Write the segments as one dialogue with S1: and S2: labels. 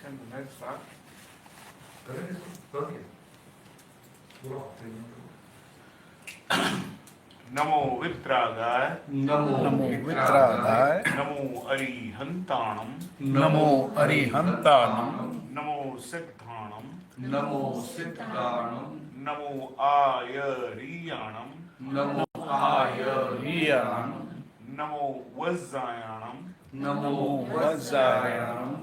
S1: and the next part. नमो वित्रागाय
S2: नमो वित्रागाय
S1: नमो अरिहंताणम
S2: नमो अरिहंताणम
S1: नमो सिद्धाणम
S2: नमो सिद्धाणम
S1: नमो आयरियाणम
S2: नमो आयर्याणम
S1: नमो वज्रायणम
S2: नमो वज्रायणम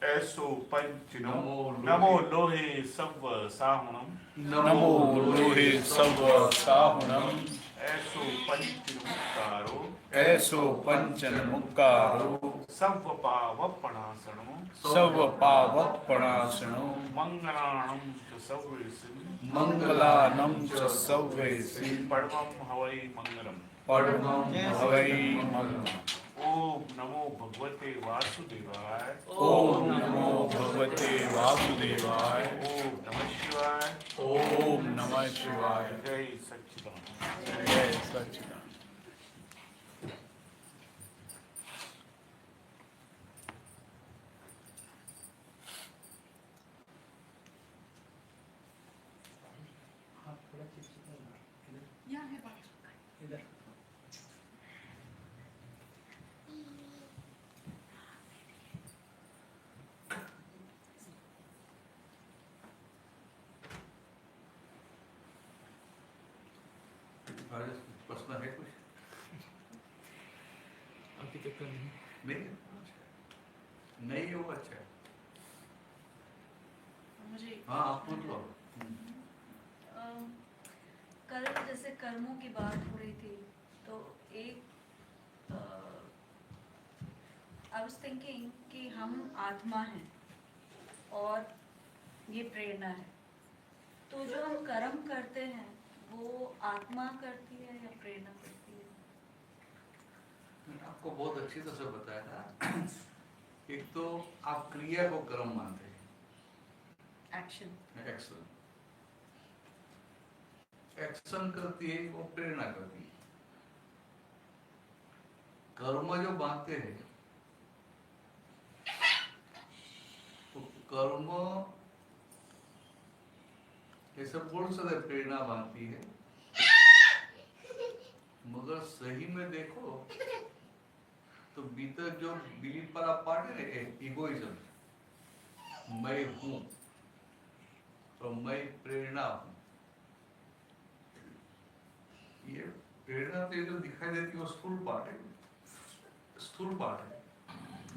S1: ऐसो पंचनो
S2: नमो
S1: नमो लोहे सव साहुणम
S2: नमो लोहे सव साहुणम
S1: ऐसो पंचमुक्तारो
S2: ऐसो पंचन मुक्कारो
S1: सव पावपणासनो
S2: सव पावपणासनो
S1: मंगलाणम च सव्वेसिन
S2: मंगलानम च सव्वेसि
S1: परमं हवै मंगलम
S2: परमं हवै मंगलम्
S1: ओम नमो भगवते वासुदेवाय
S2: ओम नमो भगवते वासुदेवाय
S1: ओम नमः शिवाय
S2: ओम नमः शिवाय
S1: जय सच्चिदानंद
S2: जय सच्चिदानंद।
S3: प्रश्न है कुछ?
S4: अभी तक तो
S3: नहीं नहीं है वो अच्छा है।
S5: मुझे
S3: हाँ आप पूछ लो।
S5: कल जैसे कर्मों की बात हो रही थी तो एक आई वाज थिंकिंग कि हम आत्मा हैं और ये प्रेरणा है, तो जो हम कर्म करते हैं वो आत्मा करती है या प्रेरणा करती है?
S3: आपको बहुत अच्छी तरह से बताया था। एक तो आप क्रिया को कर्म मानते हैं,
S5: एक्शन
S3: एक्शन करती है वो प्रेरणा करती है। कर्म जो बांधते हैं तो कर्म ये सब बोल सकते प्रेरणा बांधती है, मगर सही में देखो तो भीतर जो बिलीफ वाला पार्ट है ना, इगोइज्म, मैं हूं और मैं प्रेरणा हूं, ये प्रेरणा तो ये जो दिखाई देती है वो स्थूल पार्ट है,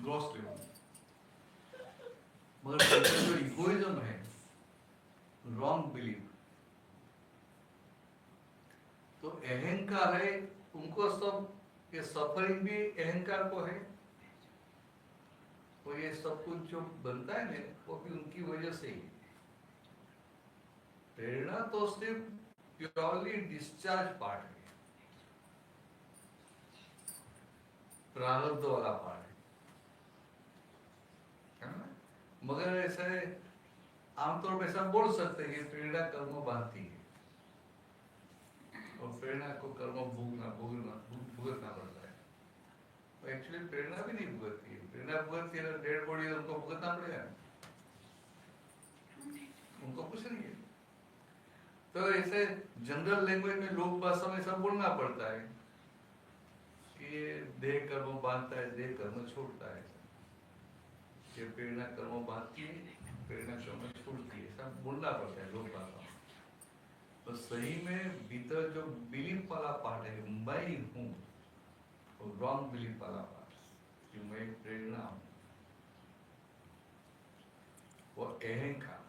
S3: ग्रॉस लेवल। मगर जो इगोइज्म है, रॉन्ग बिलीफ, तो अहंकार है, उनको सब ये सफरिंग भी अहंकार को है, तो ये सब कुछ जो बनता है ना वो भी उनकी वजह से ही। प्रेरणा तो सिर्फ प्योरली डिस्चार्ज पार्ट है, प्रारब्ध वाला पार्ट है ना। मगर ऐसा आमतौर पर ऐसा बोल सकते हैं कि प्रेरणा कर्म बांधती है और प्रेरणा को कर्म भुगतना पड़ता है। तो एक्चुअली प्रेरणा भी नहीं भुगतती है, प्रेरणा भुगतती है डेड बॉडी है उनको भुगतना पड़ेगा, उनको कुछ नहीं है। तो ऐसे जनरल लैंग्वेज में लोक भाषा में सब बोलना पड़ता है कि ये देह कर्म बांधता है, देह कर्म छोड़ता है। ये प्रेरणा कर्म बांधती है, प्रेरणा कर्म छोड़ती है, सब बोलना पड़ता है लोक भाषा में। तो सही में भीतर जो बिलीफ वाला पार्ट है, मैं हूं, और रॉन्ग बिलीफ वाला पार्ट कि मैं प्रेरणा हूं, वो अहंकार।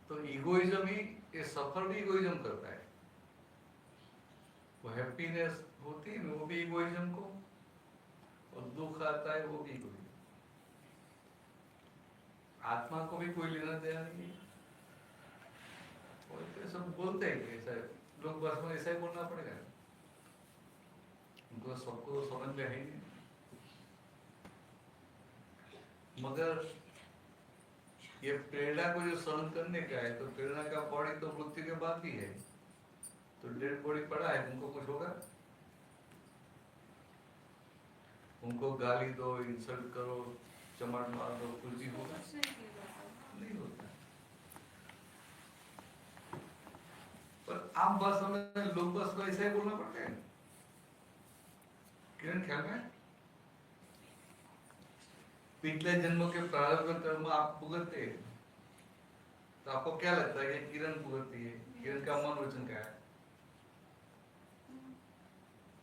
S3: तो इगोइज्म ही, ये सफर भी इगोइज्म करता है, वो हैप्पीनेस होती है वो भी इगोइज्म को, और दुख आता है वो भी इगोइज्म। आत्मा को भी कोई लेना देना नहीं है। और तो सब बोलते हैं कि ऐसा लोग बस में ऐसा ही बोलना पड़ेगा, उनको सबको समझ में है ही नहीं। मगर ये प्रेरणा को जो सहन करने का है, तो प्रेरणा का बॉडी तो मृत्यु के बाद भी है, तो डेड बॉडी पड़ा है, उनको कुछ होगा? उनको गाली दो, इंसल्ट करो, चमाट मार दो कुछ भी होगा
S5: कुछ नहीं किया जाता।
S3: नहीं होता है। पर आम भाषा में लोग बस ऐसा ही बोलना पड़ता है। किरण ख्याल में पिछले जन्मों के प्रारब्ध कर्म आप भुगतते हैं, तो आपको क्या लगता है कि किरण भुगतती है? किरण का मनोवचन क्या है?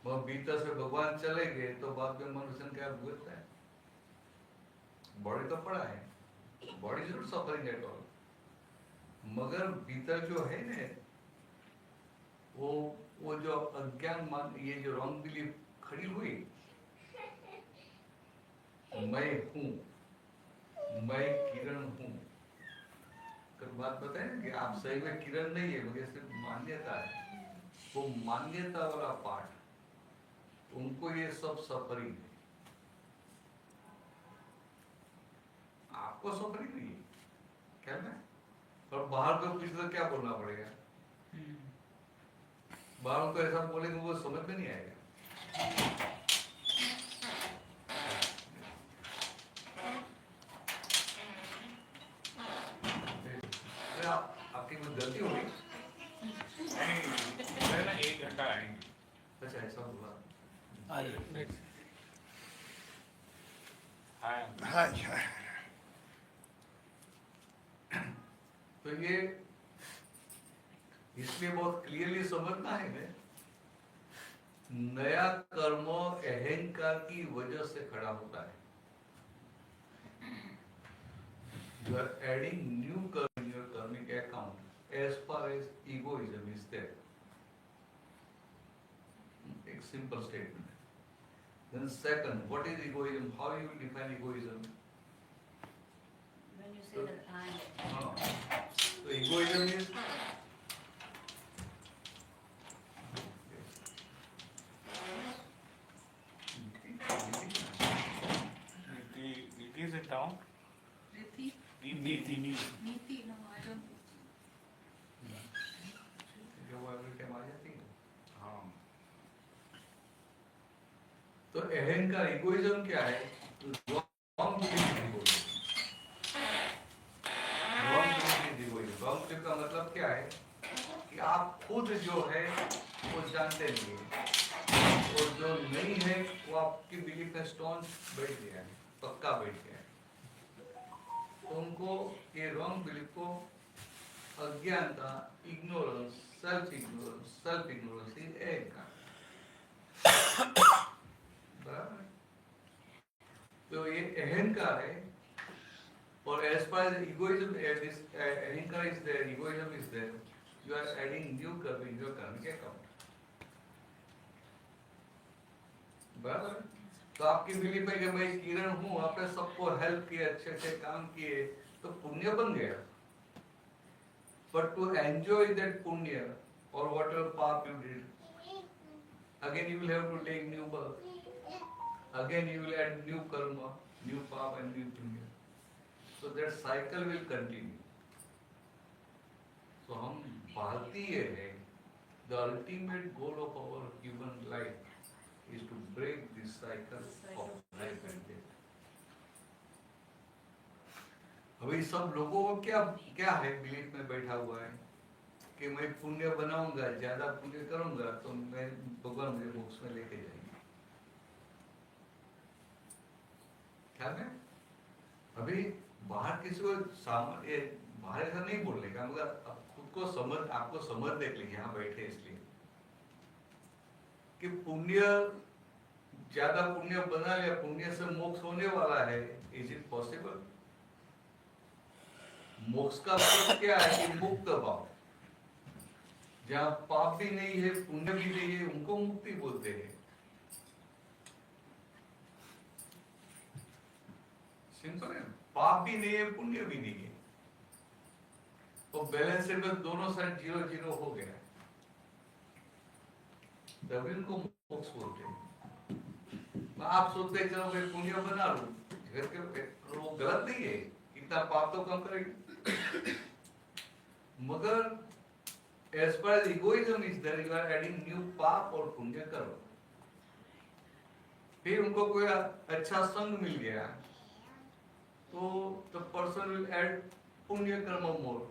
S3: वह भीतर से भगवान चले गए तो बाद में मनोवचन क्या भुगतता है? बॉडी तो पड़ा है, body is not suffering at all, मगर भीतर जो है ना वो जो अज्ञान मान, ये जो रॉन्ग बिलीफ खड़ी हुई, मैं हूँ, मैं किरण हूँ। कल बात बताए ना कि आप सही में किरण नहीं है, मगर सिर्फ मान्यता है। वो मान्यता वाला पार्ट, उनको ये सब सफरिंग है, आपको सफरिंग नहीं है क्या में? और बाहर को कुछ तो क्या बोलना पड़ेगा? बाहर को ऐसा बोलेंगे वो समझ में नहीं आएगा। आपकी कुछ गलती हो गई?
S1: नहीं, ना 1 घंटा आएंगे।
S3: अच्छा ऐसा बोला।
S1: हाँ
S2: हाँ
S3: तो ये इसलिए बहुत क्लियरली समझना है ना, नया कर्म अहंकार की वजह से खड़ा होता है। You are adding new karma in your karmic account as far as egoism is there. एक simple statement. Then second, what is egoism? How you will define egoism?
S5: When you say that I am.
S3: So egoism is
S1: It is it down?
S5: Rithi?
S1: नीति
S5: Niti, no, I don't.
S3: जो वो every time आ जाती है।
S1: हाँ
S3: तो अहंकार egoism क्या है? Wrong belief is egoism. Wrong belief is egoism. Wrong belief का मतलब क्या है कि आप खुद जो है वो जानते नहीं है, और जो नहीं है वो आपकी बिलीफ में स्टोन बैठ गया है, पक्का बैठ गया है। तो उनको ये रॉन्ग बिलीफ को अज्ञानता, इग्नोरेंस, सेल्फ इग्नोरेंस इज अहंकार। बराबर? तो ये अहंकार है, और as far as egoism, this अहंकार is there, egoism is there, you are adding new karma in your karmic account. बराबर? तो आपकी बिलीफ है कि मैं किरण हूँ, आपने सबको हेल्प किए, अच्छे अच्छे काम किए, तो पुण्य बन गया। But to enjoy that punya or whatever path you did, again you will have to take new birth. Again you will add new karma, new path and new punya. So that cycle will continue. So हम भारतीय हैं. The ultimate goal of our human life is to break this cycle of life and death. अभी सब लोगों को क्या है, belief में बैठा हुआ है कि मैं पुण्य बनाऊंगा, ज्यादा पुण्य करूंगा तो मैं भगवान मुझे मोक्ष में लेके जाएंगे। क्या है? अभी बाहर किसी को सामने बाहर ऐसा नहीं बोलने का, मगर खुद को समझ, आपको समझ देख लीजिए यहाँ बैठे इसलिए कि पुण्य, ज्यादा पुण्य बना लिया, पुण्य से मोक्ष होने वाला है। Is it possible? मोक्ष का मतलब क्या है कि मुक्त भाव, जहाँ पाप भी नहीं है, पुण्य भी नहीं है, उनको मुक्ति बोलते हैं। सिंपल है, पाप भी नहीं है, पुण्य भी नहीं है, तो बैलेंस में दोनों साइड 0-0 हो गया, तभी उनको मोक्ष बोलते हैं। आप सोचते हैं चलो मैं पुण्य बना लूं, वो गलत नहीं है, इतना पाप तो कम करेगी, मगर as far as egoism is there, you are adding new पाप और पुण्य करो। फिर उनको कोई अच्छा संग मिल गया, तो the person will add पुण्य कर्म more.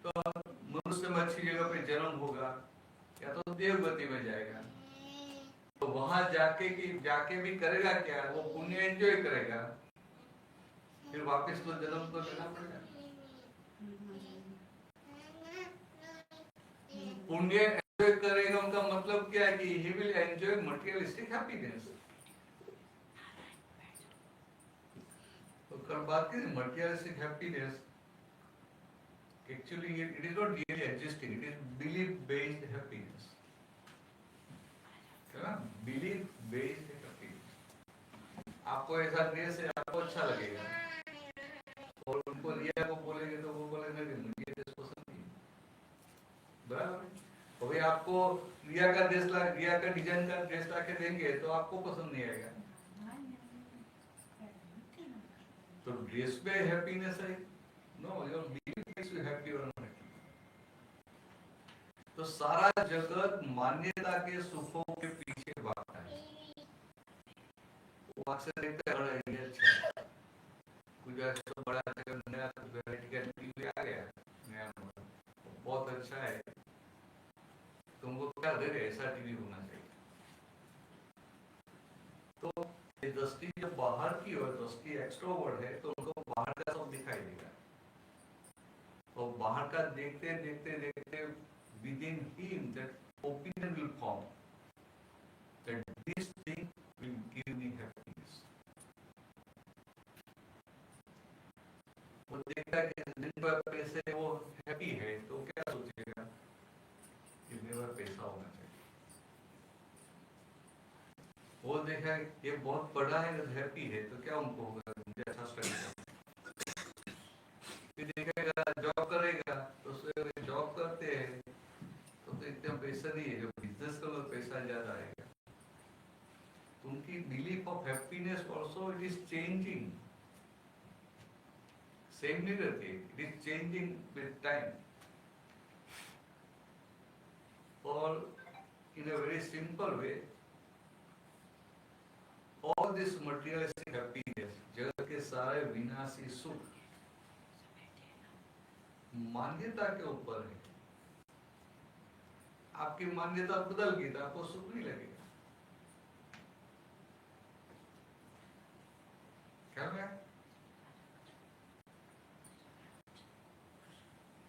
S3: तो मनुष्य में अच्छी जगह पे जन्म होगा या तो देवगति में जाएगा, तो वहां जाके भी करेगा क्या, वो पुण्य एंजॉय करेगा, फिर वापस तो जन्म तो लेना पड़ेगा। पुण्य एंजॉय करेगा उनका मतलब क्या है कि he will enjoy materialistic happiness। तो कल बात करें materialistic happiness, actually it is not really existing, it is belief based happiness, है ना, belief based happiness। आपको ऐसा ड्रेस है, आपको अच्छा लगेगा, और उनको रिया को बोलेंगे तो वो बोलेंगे कि मुझे ड्रेस पसंद नहीं, बराबर। अभी आपको रिया का डिजाइन का ड्रेस लाके देंगे तो आपको पसंद नहीं आएगा। तो ड्रेस पे हैप्पीनेस है? No, your belief makes you happy और अनहैप्पी। तो सारा जगत मान्यता के सुखों के पीछे भागता है। वो अक्सर देखता है ये अच्छा है, कुछ ऐसा बड़ा नया वैरायटी का टीवी आ गया, नया बहुत अच्छा है, तुमको क्या दे रहे, ऐसा टीवी होना चाहिए। तो ये दृष्टि जब बाहर की और दृष्टि एक्सट्रोवर्ट है तो उनको बाहर का सब दिखाई देगा, और बाहर का देखते देखते देखते within him that opinion will form that this thing will give me happiness। वो देखता है कि जिन पर पैसे वो हैप्पी है तो क्या सोचेगा कि मेरे पास पैसा होना चाहिए। वो देखा ये बहुत बड़ा है, हैप्पी है, तो क्या उनको होगा, मुझे अच्छा स्टडी करना। फिर देखेगा जॉब करेगा तो जॉब करते हैं तो इतना पैसा नहीं है, जो बिजनेस करो पैसा ज्यादा आएगा। उनकी belief of happiness also it is changing, same नहीं रहती, it is changing with time. और in a very simple way all this materialistic happiness, जगत के सारे विनाशी सुख मान्यता के ऊपर है। आपकी मान्यता बदल गई तो आपको सुख नहीं लगेगा। क्या है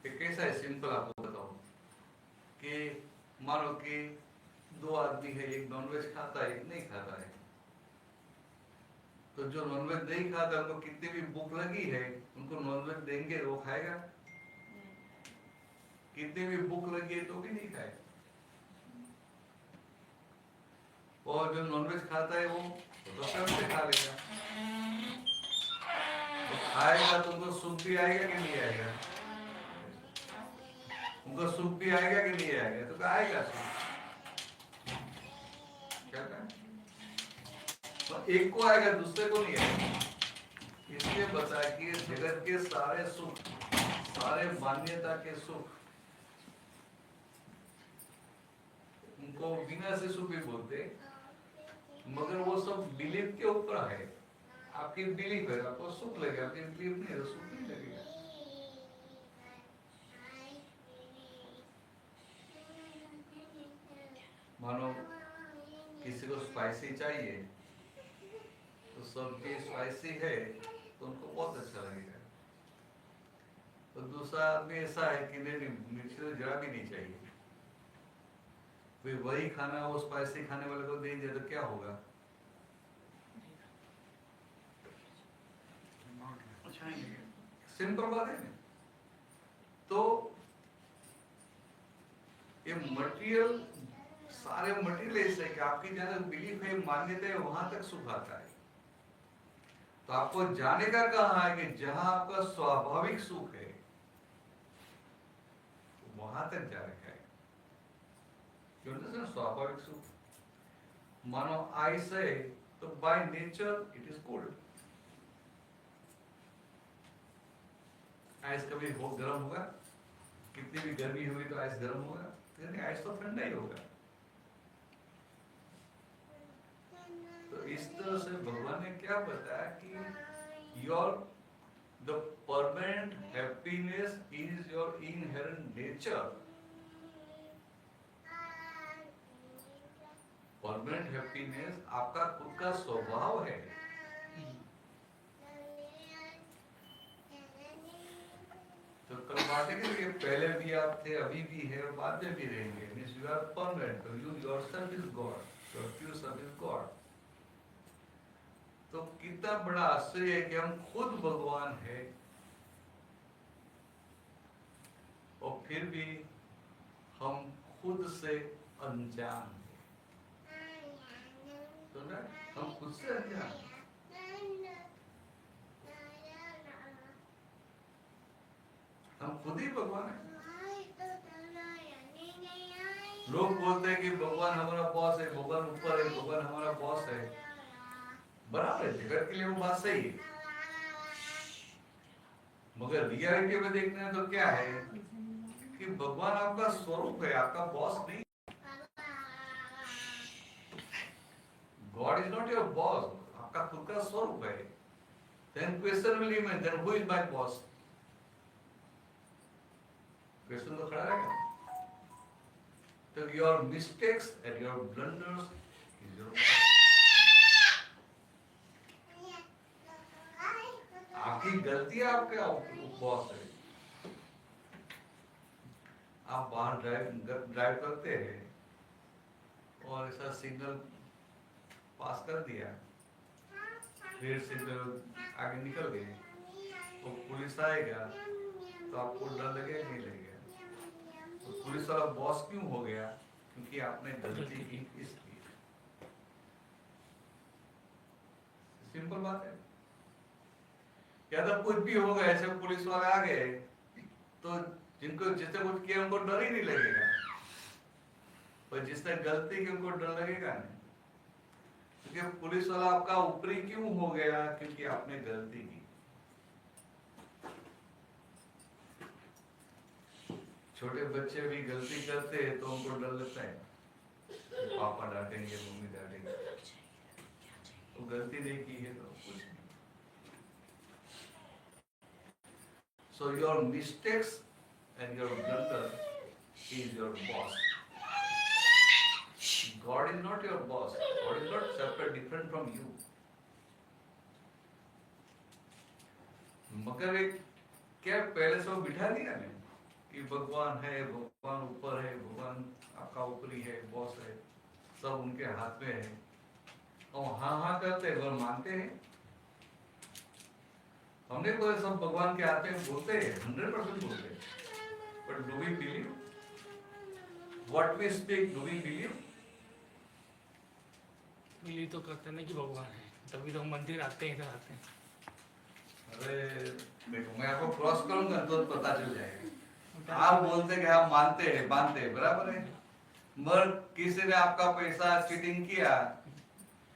S3: कैसा है, सिंपल आपको बताओ कि मानो कि दो आदमी है, एक नॉनवेज खाता है, एक नहीं खाता है। तो जो नॉनवेज नहीं खाता उनको कितनी भी भूख लगी है, उनको नॉनवेज देंगे वो खाएगा? कितनी भी भूख लगी है तो भी नहीं खाएगा। और जो नॉनवेज खाता है वो रेस्टोरेंट से खा लेगा, तो खाएगा तो उनको सुख भी आएगा कि नहीं आएगा? उनको सुख भी आएगा कि नहीं आएगा? तो आएगा सुख। क्या कहा? एक को आएगा, दूसरे को नहीं आएगा। इसलिए बता कि जगत के सारे सुख, सारे मान्यता के सुख, उनको बिना से सुख भी बोलते, मगर वो सब बिलीफ के ऊपर है। आपकी बिलीफ है, आपको सुख लगेगा, आपकी बिलीफ नहीं है तो सुख नहीं लगेगा। मानो किसी को स्पाइसी चाहिए तो सब्जी स्पाइसी है तो उनको बहुत अच्छा लगेगा। तो दूसरा आदमी ऐसा है कि नहीं मिर्ची तो जरा भी नहीं चाहिए, वही खाना वो स्पाइसी खाने वाले को दे दिया तो क्या होगा? सिंपल बात है ना। तो ये मटेरियल, सारे मटेरियल ऐसे है कि आपकी जहाँ बिलीफ है, मान्यता है, वहां तक सुख आता है। तो आपको जाने का कहाँ है कि जहां आपका स्वाभाविक सुख है वहां तक जा रखा है। स्वाभाविक सुख, मानो आइस है तो by nature it is cold. Ice कभी गर्म होगा? कितनी भी गर्मी हुई तो आइस गर्म होगा? नहीं, आइस तो ठंडा ही होगा। तो इस तरह से भगवान ने क्या बताया कि your the permanent happiness is your inherent nature. Permanent happiness आपका खुद का स्वभाव है। तो कल बात है कि पहले भी आप थे, अभी भी है और बाद में भी रहेंगे। Means you are permanent, you yourself is God, your true self is God. तो कितना बड़ा आश्चर्य है कि हम खुद भगवान है और फिर भी हम खुद से अनजान हैं। तो ना हम खुद से अनजान हैं। हम खुद ही भगवान हैं। लोग बोलते हैं कि भगवान हमारा बॉस है, भगवान ऊपर है, भगवान हमारा बॉस है। बराबर है, जगत के लिए वो बात सही है, मगर रियलिटी में देखना है तो क्या है कि भगवान आपका स्वरूप है, आपका बॉस नहीं। God is not your boss, आपका खुद का स्वरूप है। Then question will remain, then who is my boss? Question तो खड़ा रहेगा। तो your mistakes and your blunders is your boss. आपकी गलती आपके बॉस है। आप बाहर ड्राइव करते हैं और ऐसा सिग्नल पास कर दिया, फिर सिग्नल आगे निकल गए, तो पुलिस आएगा तो आपको डर लगेगा नहीं लगेगा? तो पुलिस वाला बॉस क्यों हो गया? क्योंकि आपने गलती की इसलिए। सिंपल बात है। या तो कुछ भी होगा, ऐसे पुलिस वाले आ गए तो जिनको जिसने कुछ किया उनको डर ही नहीं लगेगा, पर जिसने गलती की उनको डर लगेगा नहीं। क्योंकि पुलिस वाला आपका ऊपरी क्यों हो गया? क्योंकि आपने गलती की। छोटे बच्चे भी गलती करते हैं तो उनको डर लगता है, पापा डांटेंगे, मम्मी डांटेंगे। तो गलती नहीं की है तो कुछ नहीं। So your mistakes and your blunder is your boss. God is not your boss. God is not separate, different from you. मगर एक क्या पहले से वो बिठा दिया ने कि भगवान है, भगवान ऊपर है, भगवान आपका ऊपरी है, बॉस है, सब उनके हाथ में है। और हाँ करते हैं और मानते हैं। हमने बोले सब भगवान के हाथ में, बोलते हैं 100% बोलते हैं, but do we believe what we speak? Do we believe?
S4: Believe तो करते नहीं कि भगवान है, तभी तो मंदिर आते हैं, इधर आते हैं।
S3: अरे देखो, मैं आपको क्रॉस करूंगा तो पता चल जाएगा। आप बोलते हैं कि आप मानते हैं, बराबर है, मगर किसी ने आपका पैसा चीटिंग किया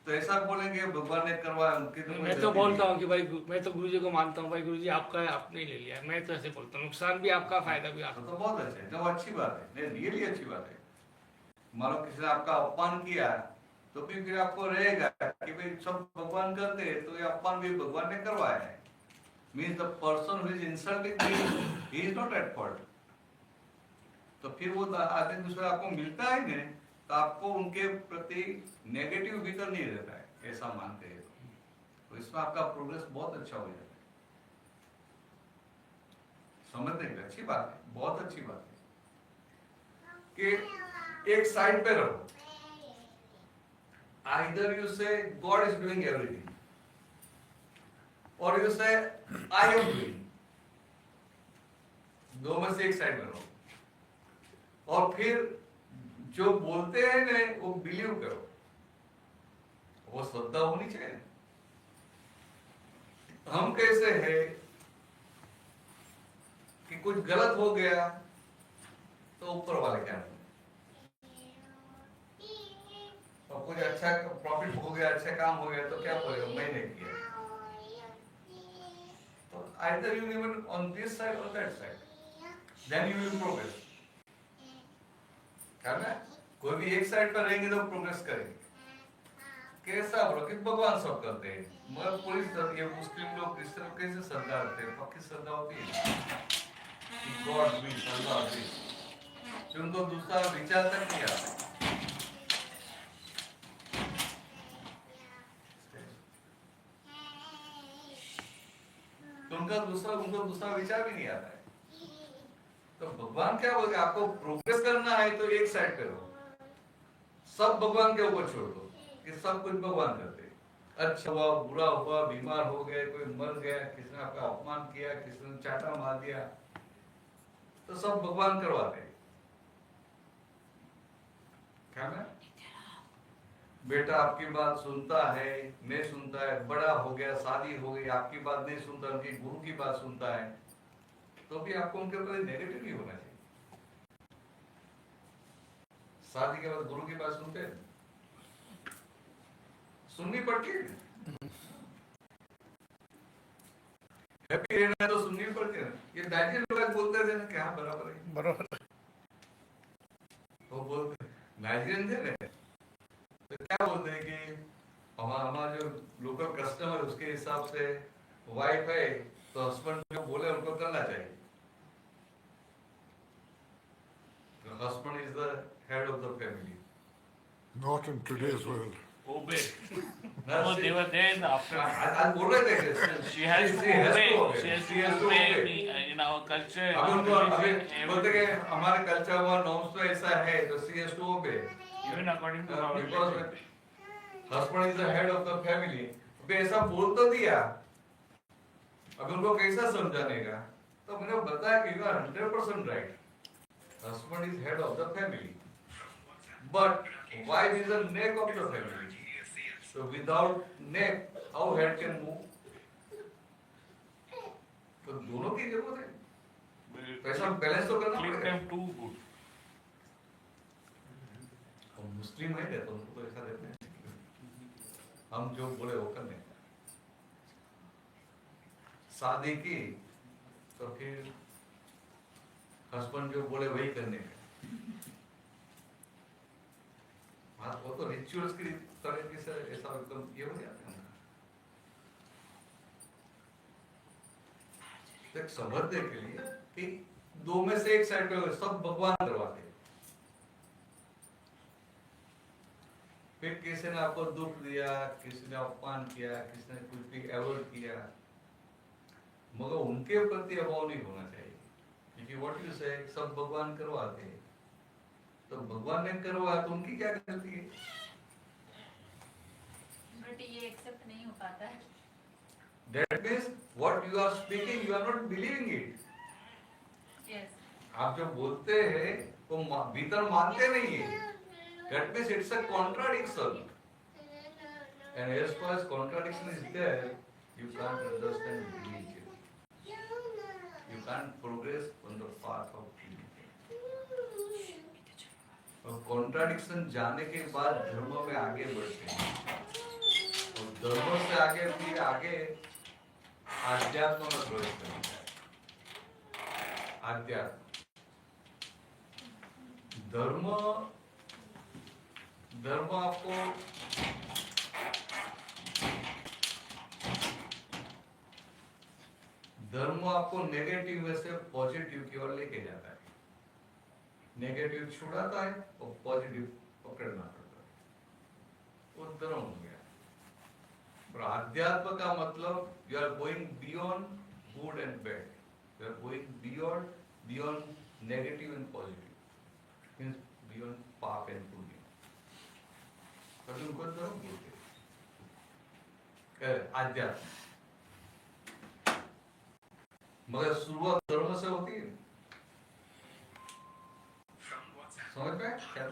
S3: तो ऐसा बोलेंगे भगवान ने करवाया।
S4: मैं तो बोलता हूँ कि भाई, मैं तो गुरुजी को मानता हूँ, भाई गुरुजी आपका है, आपने ले लिया। मैं तो ऐसे बोलता हूँ, नुकसान भी आपका, फायदा भी आपका।
S3: तो बहुत अच्छा है, तो अच्छी बात है, नहीं रियली अच्छी बात है। मान लो किसी ने आपका अपमान किया तो फिर आपको रहेगा कि भाई सब भगवान करते हैं तो ये अपमान भी भगवान ने करवाया है। Means the person who is insulting me, he is not at fault. तो फिर वो आदमी दूसरा आपको मिलता है नहीं तो आपको उनके प्रति नेगेटिव भीतर नहीं रहता है, ऐसा मानते हैं। तो इसमें आपका प्रोग्रेस बहुत अच्छा हो जाता है। समझते हैं? अच्छी बात है, बहुत अच्छी बात है कि एक साइड पे रहो। Either you say God is doing everything, or you say I am doing. दो में से एक साइड में रहो और फिर जो बोलते हैं ना वो बिलीव करो, वो श्रद्धा होनी चाहिए। हम कैसे है कि कुछ गलत हो गया तो ऊपर वाले क्या, और कुछ अच्छा प्रॉफिट हो गया, अच्छा काम हो गया तो क्या बोलेगा, मैंने किया। तो either you live on this side or that side, then you will progress. क्या ना, कोई भी एक साइड पर रहेंगे तो प्रोग्रेस करेंगे। कैसा बोलो कि भगवान सब करते हैं, मगर पूरी ये मुस्लिम लोग क्रिश्चियन कैसे श्रद्धा रखते हैं, पक्की श्रद्धा होती है गॉड भी श्रद्धा भी, फिर उनको दूसरा विचार तक नहीं आता। तो उनको दूसरा विचार भी नहीं आता है। तो भगवान क्या बोलते, आपको प्रोग्रेस करना है तो एक साइड करो, सब भगवान के ऊपर छोड़ दो कि सब कुछ भगवान करते हैं। अच्छा हुआ, बुरा हुआ, बीमार हो गए, कोई मर गया, किसने आपका अपमान किया, किसने चाटा मार दिया, तो सब भगवान करवाते हैं। क्या मैं बेटा आपकी बात सुनता है, नहीं सुनता है, बड़ा हो गया, शादी हो गई, आपकी बात नहीं सुनता, उनकी गुरु की बात सुनता है, तो भी आपको उनके ऊपर नेगेटिव नहीं होना चाहिए। शादी के बाद गुरु की बात सुनते हैं, सुननी पड़ती है। हैप्पी रहना तो सुननी पड़ती है। ये नाइजीरियन लोग बोलते थे ना कि हाँ बराबर है,
S2: बरोबर
S3: वो बोलते नाइजीरियन थे ना, तो क्या बोलते हैं कि हमारा जो लोकल कस्टमर उसके हिसाब से वाइफ है तो हस्बैंड जो बोले उनको करना चाहिए। The husband is the head of the family.
S6: Not in today's world.
S1: Obey.
S3: No,
S1: No, they were there in the after.
S3: आज बोल रहे थे कि
S1: She has to obey. She has to obey. In our culture,
S3: अभी उनको अभी
S1: every-
S3: बोलते कि हमारे कल्चर में नॉर्म्स तो ऐसा है, तो she has to obey.
S1: even according to our
S3: Because
S1: religion.
S3: husband is the head of the family. अभी ऐसा बोल तो दिया, अब उनको कैसा समझाने का, तो मैंने बताया कि you are 100% right. Husband is head of the family, but wife is the neck of the family. So without neck, how head can move? तो दोनों की जरूरत है, तो ऐसा बैलेंस तो करना
S1: Click
S3: पड़ेगा।
S1: them too good.
S3: हम मुस्लिम है तो उनको तो ऐसा देते हैं, हम जो बोले वो करने। शादी की तो फिर हस्बैंड जो बोले वही करने का। हाँ, वो तो रिचुअल्स की तरीके से ऐसा एकदम ये हो जाता है ना। तो एक समझने के लिए कि दो में से एक साइड पे सब भगवान करवाते हैं। फिर किसी ने आपको दुख दिया, किसी ने अपमान किया, किसी ने कुछ भी अवॉइड किया, मगर उनके प्रति अभाव नहीं होना चाहिए, क्योंकि व्हाट यू से सब भगवान करवाते हैं, तो भगवान ने करवा तो उनकी क्या गलती है?
S5: बट ये एक्सेप्ट नहीं हो पाता है।
S3: That means what you are speaking, you are not believing it.
S5: Yes,
S3: आप जो बोलते हैं वो भीतर मानते नहीं है। That means it's a contradiction. And as far as contradiction is there, you can't understand religion. You can't progress on the path of religion. और contradiction जाने के बाद धर्म में आगे बढ़ते हैं, और धर्म से आगे फिर आगे आध्यात्म में प्रवेश करते हैं। आध्यात्म धर्म आपको नेगेटिव में से पॉजिटिव की ओर लेके जाता है, नेगेटिव छुड़ाता है और पॉजिटिव पकड़ना पड़ता है, वो धर्म हो गया। और आध्यात्म का मतलब you are going beyond good and bad, you are going beyond negative and positive, means beyond पाप एंड पुण्य, तभी उनको धर्म बोलते हैं। आध्यात्म मगर शुरुआत धर्म से होती है, समझ में क्या?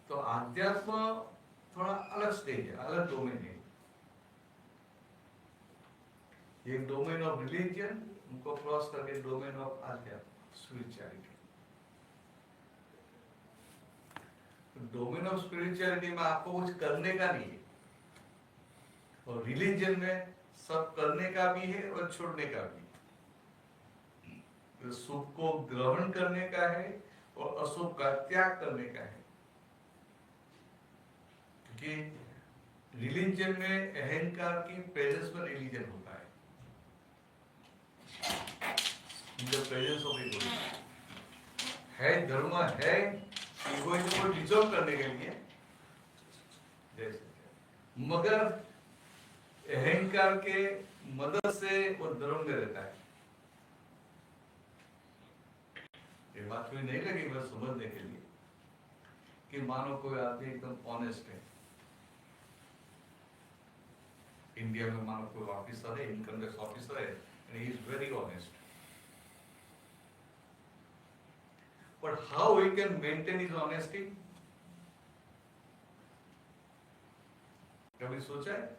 S3: तो आध्यात्म थोड़ा अलग स्टेज है, अलग डोमेन है। एक डोमेन ऑफ रिलीजन, उनको क्रॉस करके डोमेन ऑफ आध्यात्म स्पिरिचुअलिटी। डोमेन ऑफ स्पिरिचुअलिटी में आपको कुछ करने का नहीं है, और रिलीजन में सब करने का भी है और छोड़ने का भी। तो सुख को ग्रहण करने का है और अशुभ का त्याग करने का है। कि रिलीजन में अहंकार की प्रेजेंस में रिलीजन होता है, in the presence of egoism है, धर्म है इगोइज्म को डिसॉल्व करने के लिए, मगर अहंकार के मदद से वो धर्म में रहता है। ये बात कोई नहीं लगी बस समझने के लिए कि मानो कोई आदमी एकदम ऑनेस्ट है, इंडिया में मानो कोई ऑफिसर है, इनकम टैक्स ऑफिसर है, and he is very honest, but how he can maintain his honesty, कभी सोचा है?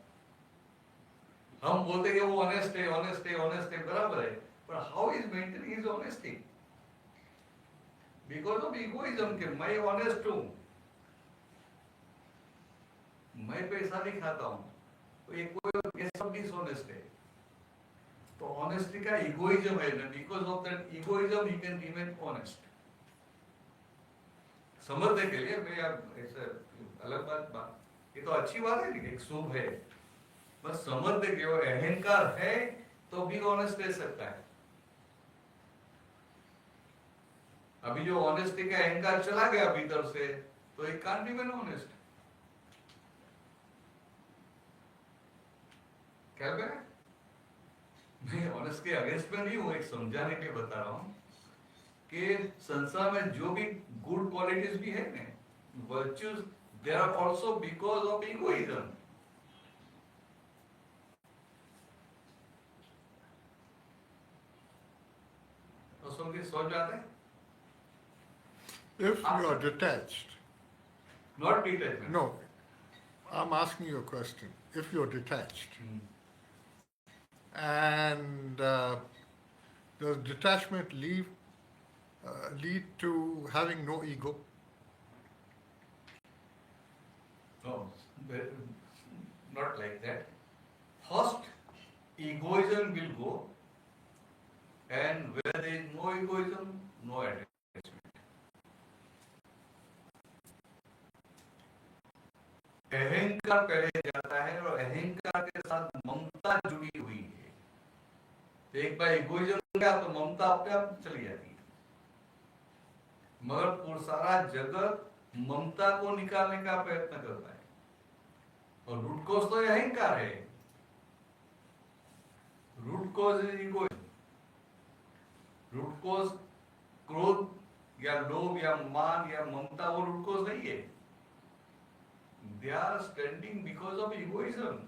S3: हम बोलते कि वो ऑनेस्ट है, ऑनेस्ट है, ऑनेस्ट है, बराबर है, पर how is maintaining his honesty? Because of egoism के मैं ऑनेस्ट हूं, मैं पैसा नहीं खाता हूं, तो ये कोई सब डिसऑनेस्ट है, तो ऑनेस्टी का इगोइज्म है ना, because of that egoism he can remain honest. समझने के लिए मैं अब ऐसा अलग बात, ये तो अच्छी बात है, एक शुभ है, बस समझने के वो अहंकार है तो भी ऑनेस्ट रह सकता है। अभी जो ऑनेस्टी का अहंकार चला गया भीतर से, तो एक कांट बी मैन ऑनेस्ट। क्या कह मैं ऑनेस्ट के अगेंस्ट में नहीं हूं, एक समझाने के लिए बता रहा हूं कि संसार में जो भी गुड क्वालिटीज भी है ना, virtues, they are also because of egoism. तो समझ जाते हैं?
S6: If you are detached,
S3: Not detachment.
S6: no, I'm asking you a question. If you're detached, and does detachment lead to having no ego?
S3: No, not like that. First, egoism will go, and where there is no egoism, no attachment. अहंकार पहले जाता है और अहंकार के साथ ममता जुड़ी हुई है, तो एक बार इगोइज्म गया तो ममता अपने आप चली जाती है, मगर पूरा सारा जगत ममता को निकालने का प्रयत्न करता है, और रूट कोज तो अहंकार है, root cause is egoism, root cause क्रोध या लोभ या मान या ममता वो रूट कोज नहीं है, they are standing because of egoism.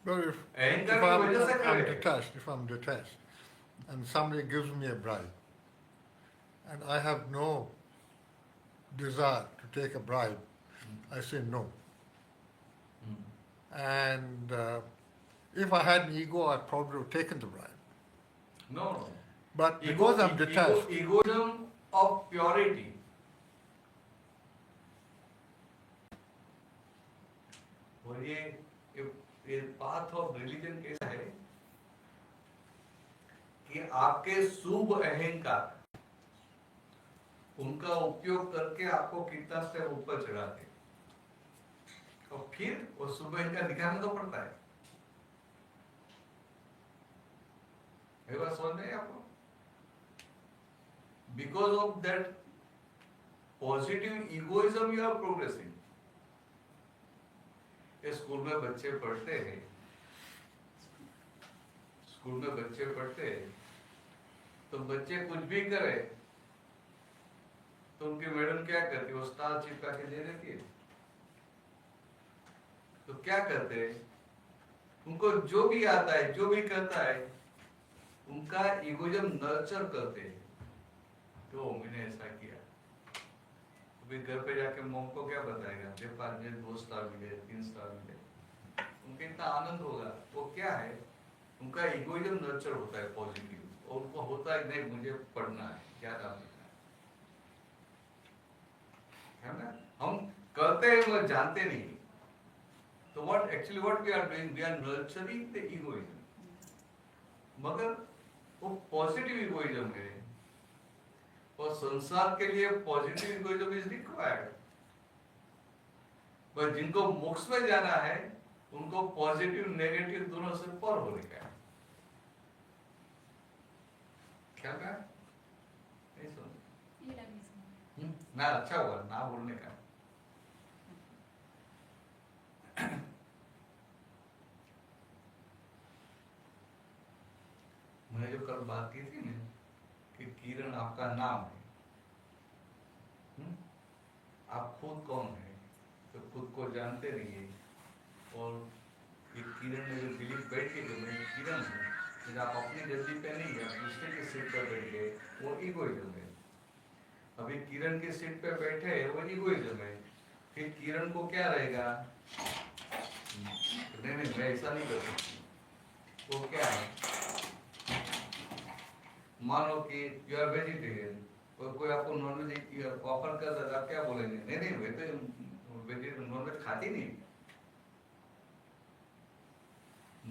S6: Well, if
S3: अहंकार की वजह से
S6: I'm
S3: करे।
S6: detached, if I'm detached, and somebody gives me a bribe, and I have no desire to take a bribe, I say no. And if I had an ego, I'd probably have taken the bribe.
S3: No, no.
S6: But because I'm detached,
S3: egoism of purity. और ये path of religion कैसा है कि आपके शुभ अहंकार उनका उपयोग करके आपको कितना स्टेप ऊपर चढ़ाते, और फिर वो शुभ अहंकार दिखाना तो पड़ता है। ये बात समझ में आपको? Because of that positive egoism you are progressing. School में बच्चे पढ़ते हैं, स्कूल में बच्चे पढ़ते हैं, तो बच्चे कुछ भी करे तो उनकी मैडम क्या करती है, वो स्टार चिपका के दे देती है। तो क्या करते हैं, उनको जो भी आता है, जो भी करता है, उनका इगोइज्म नर्चर करते हैं। तो मैंने ऐसा किया, अभी घर पे जाके मॉम को क्या बताएगा, मेरे पास में 2 स्टार मिले, 3 स्टार मिले, उनको इतना आनंद होगा। वो क्या है, उनका इगोइज्म नर्चर होता है पॉजिटिव, और उनको होता है नहीं मुझे पढ़ना है, ज्यादा पढ़ना है ना। हम करते हैं मगर जानते नहीं। तो what we are doing, we are nurturing the egoism, मगर वो पॉजिटिव इगोइज्म है, और संसार के लिए पॉजिटिव इगोइज्म इज रिक्वायर्ड। पर जिनको मोक्ष में जाना है उनको पॉजिटिव नेगेटिव दोनों से पर होने का है। क्या कहा? नहीं समझ ना, अच्छा हुआ ना बोलने का। मैंने जो कल बात की थी ना कि किरण आपका नाम है, आप खुद कौन है तो खुद को जानते रहिए। और ये किरण में जो बिलीफ बैठ के जो मैं किरण हूँ, जब आप अपनी गद्दी पे नहीं है, दूसरे के सीट पर बैठ गए, वो इगोइज्म है। अभी किरण के सीट पे बैठे हैं, वो इगोइज्म है। फिर किरण को क्या रहेगा? नहीं नहीं, मैं ऐसा नहीं कर सकती। वो क्या है? मानो कि यू आर वेजिटेरियन और कोई आपको नॉनवेज ऑफर कर रहा है, आप क्या बोलेंगे? नहीं नहीं, वे तो वेजिटेरियन नॉनवेज खाती नहीं,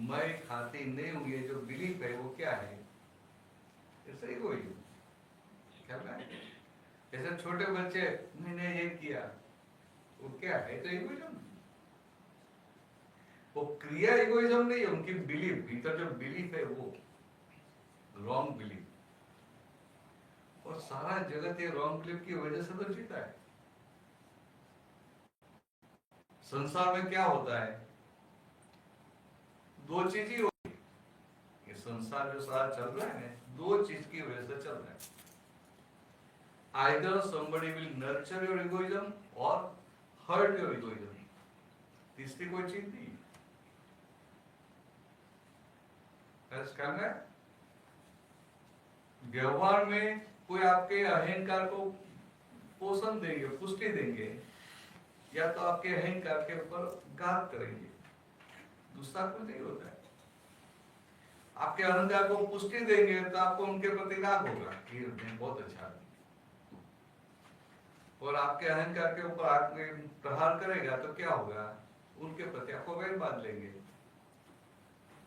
S3: मैं खाती नहीं हूँ। ये जो बिलीफ है वो क्या है? ऐसा ही कोई क्या है? जैसे छोटे बच्चे मैंने ये किया, वो क्या है? तो इगोइज्म। वो क्रिया इगोइज्म नहीं है, उनकी बिलीफ, भीतर जो बिलीफ है वो रॉन्ग बिलीफ। और सारा जगत ये रॉन्ग बिलीफ की वजह से तो जीता है। संसार में क्या होता है? दो चीज ही होती है। ये संसार जो सारा चल रहा है ना, दो चीज की वजह से चल रहा है। Either somebody will nurture your egoism or hurt your egoism. तीसरी कोई चीज नहीं। व्यवहार में कोई आपके अहंकार को पोषण देंगे, पुष्टि देंगे, या तो आपके अहंकार के ऊपर घात करेंगे। दूसरा कुछ नहीं होता है। आपके अहंकार को पुष्टि देंगे तो आपको उनके प्रति राग होगा कि बहुत अच्छा है, और आपके अहंकार के ऊपर आके प्रहार करेगा तो क्या होगा? उनके प्रति आपको वैर बांध लेंगे।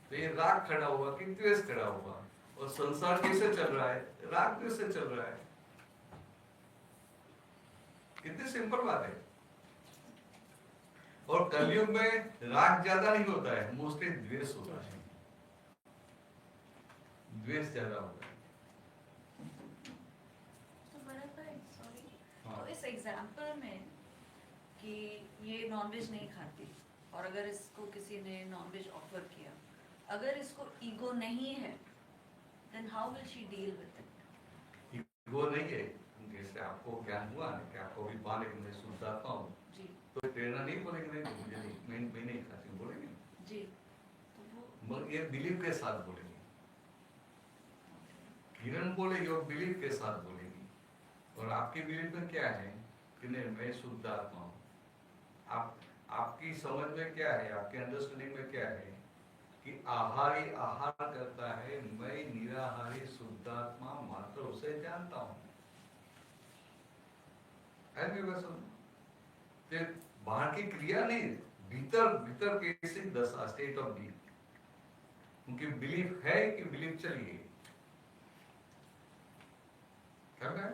S3: तो ये राग खड़ा हुआ कि द्वेष खड़ा हुआ। और संसार कैसे चल रहा है? राग द्वेष से चल रहा है। कितनी सिंपल बात है। और कलयुग में राग ज्यादा नहीं होता है, मोस्टली द्वेष होता है। द्वेष ज्यादा होता है।
S5: तो इस एग्जाम्पल में कि ये नॉनवेज नहीं खाती और अगर इसको किसी ने नॉनवेज ऑफर किया, अगर इसको ईगो नहीं है, then how will she deal with it?
S3: Ego नहीं है। जैसे आपको ज्ञान हुआ ना कि आपको भी पाने में शुद्धात्मा हूँ, तो प्रेरणा नहीं बोलेंगे नहीं, मुझे नहीं, मैं नहीं खाती हूँ बोलेंगे
S5: जी। तो वो
S3: मगर ये बिलीव के साथ बोलेंगे। किरण बोलेगी और बिलीव के साथ बोलेगी। और आपकी बिलीफ में क्या है कि नहीं, मैं शुद्ध आत्मा हूँ। आपकी समझ में क्या है? आपके अंडरस्टैंडिंग में क्या है कि आहारी आहार करता है, मैं निराहारी शुद्धात्मा मात्र उसे जानता हूँ। बाहर की क्रिया नहीं, भीतर भीतर कैसी दशा, स्टेट ऑफ बीइंग। उनकी बिलीफ है कि बिलीफ चलिए करना है।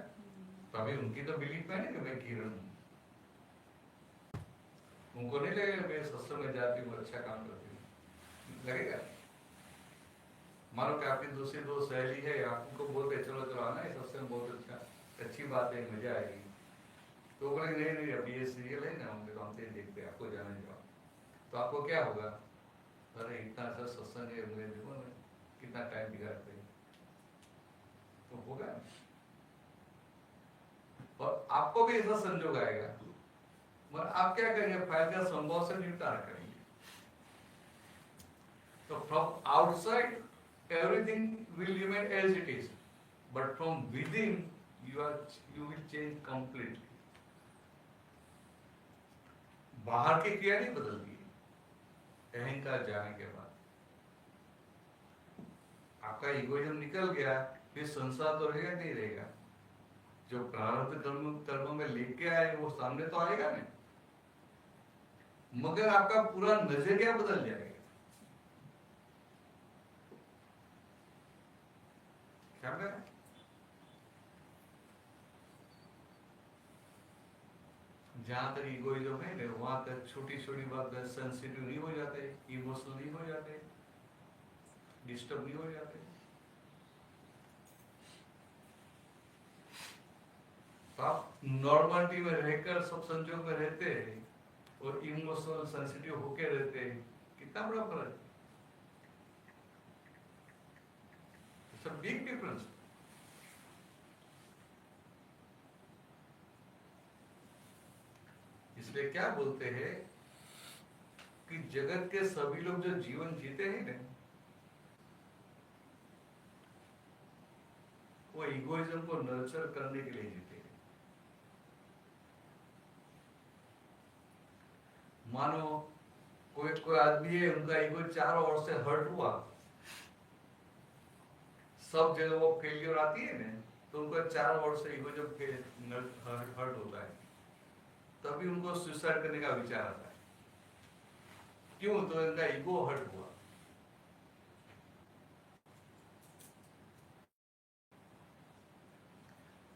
S3: तो अभी उनकी तो बिलीफ है ना कि मैं किरण हूँ। उनको नहीं लगेगा मैं सत्संग में जाती हूँ, अच्छा काम करती हूँ, लगेगा? मानो कि आपकी दूसरी दो सहेली है, आपको बोलते चलो चलो आना है सत्संग, बहुत अच्छा, अच्छी बात है, मजा आएगी। तो बोले नहीं नहीं, अभी ये सीरियल है ना, उनके काम से देखते आपको जाना जाओ। तो आपको क्या होगा? अरे इतना अच्छा सत्संग है, मुझे देखो ना कितना टाइम बिगाड़ते हैं। तो होगा और आपको भी ऐसा संजोग आएगा, मगर आप क्या करेंगे? फायदा संभव से निपटारा करेंगे। तो from outside everything will remain as it is, but from within you will change completely. बाहर की क्रिया नहीं बदलती है अहंकार जाने के बाद। आपका इगोइज्म निकल गया, फिर संसार तो रहेगा नहीं रहेगा। जो प्रारब्ध कर्म में लेके आए वो सामने तो आएगा नहीं, मगर आपका पूरा नजरिया बदल जाएगा। जहाँ तक इगोइज्म है ना वहाँ तक छोटी छोटी बात में सेंसिटिव नहीं हो जाते, इमोशनल नहीं हो जाते, डिस्टर्ब नहीं हो जाते। तो आप नॉर्मलिटी में रहकर सब संजोग में रहते हैं और इमोशनल सेंसिटिव होके रहते हैं, कितना बड़ा फर्क है। It's a big difference. इसलिए क्या बोलते हैं कि जगत के सभी लोग जो जीवन जीते हैं ना वो इगोइज्म को नर्चर करने के लिए जीते हैं। मानो कोई आदमी है, उनका ईगो चारों ओर से हर्ट हुआ, सब जगह वो फेलियर आती है ना, तो उनका चारों ओर से ईगो जब हर्ट होता है तभी उनको सुसाइड करने का विचार आता है। क्यों? तो इनका ईगो हर्ट हुआ।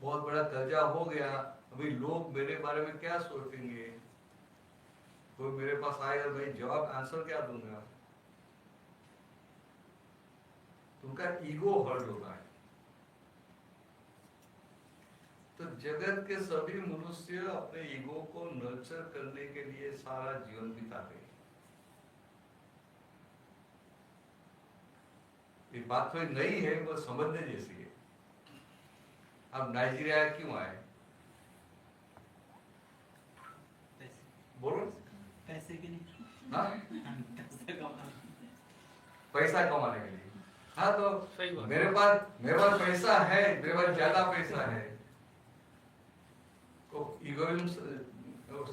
S3: बहुत बड़ा कर्जा हो गया, अभी लोग मेरे बारे में क्या सोचेंगे, कोई मेरे पास आएगा, मैं जवाब आंसर क्या दूंगा, तो उनका ईगो हर्ट होता है। तो जगत के सभी मनुष्य अपने ईगो को नर्चर करने के लिए सारा जीवन बिताते हैं। ये बात कोई नई है, वो समझने जैसी है। अब नाइजीरिया क्यों आए? बोलो।
S7: पैसे के लिए।
S3: हाँ? पैसा कमाने के लिए। हाँ, तो मेरे पास पैसा है, मेरे पास ज्यादा पैसा है, तो इगोइज्म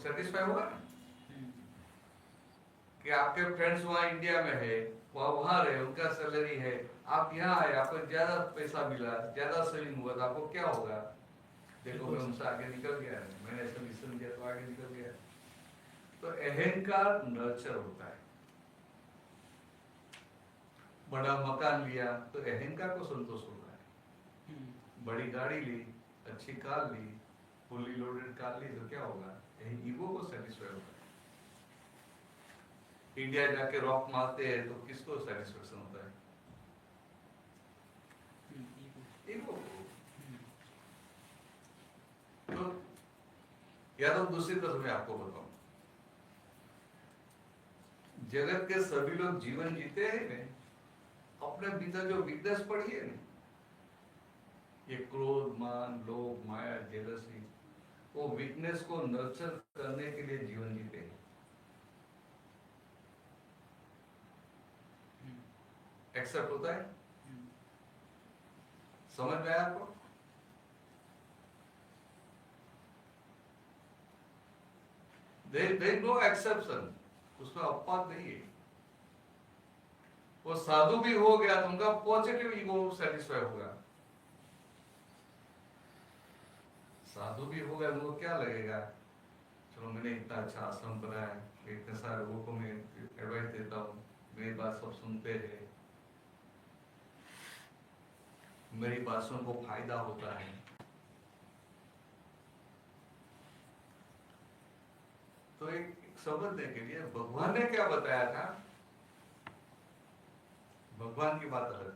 S3: सेटिस्फाई होगा ना? कि आपके फ्रेंड्स वहाँ इंडिया में है, वहाँ रहे, उनका सैलरी है, आप यहाँ आए, आपको ज्यादा पैसा मिला, ज्यादा सेविंग हुआ, तो आपको क्या होगा? देखो मैं उनसे आगे निकल गया, मैंने ऐसा मिशन किया तो आगे निकल गया। तो अहंकार नर्चर होता है। बड़ा मकान लिया तो अहंकार को संतोष होता है। बड़ी गाड़ी ली, अच्छी कार ली, फुली लोडेड कार ली, तो क्या होगा? ईगो को सेटिस्फाई होता है। इंडिया जाके रॉक मारते हैं तो किसको सेटिस्फेक्शन होता है? ईगो को। तो या तो दूसरी तरफ मैं आपको बताऊं, जगत के सभी लोग जीवन जीते हैं ना, अपने भीतर जो वीकनेस पड़ी है ना, ये क्रोध, मान, लोभ, माया, जेलसी, वो वीकनेस को नर्चर करने के लिए जीवन जीते हैं। एक्सेप्ट होता है? समझ में आया आपको? there is no exception, उसमें अपवाद नहीं है। वो साधु भी हो गया तो उनका पॉजिटिव ईगो सेटिस्फाई होगा। साधु भी हो गया, उनको क्या लगेगा, चलो मैंने इतना अच्छा आश्रम बनाया, इतने सारे लोगों को मैं एडवाइस देता हूँ, मेरी बात सब सुनते हैं, मेरी बात से उनको फायदा होता है। तो एक समझने के लिए भगवान ने क्या बताया था, भगवान की बात अलग।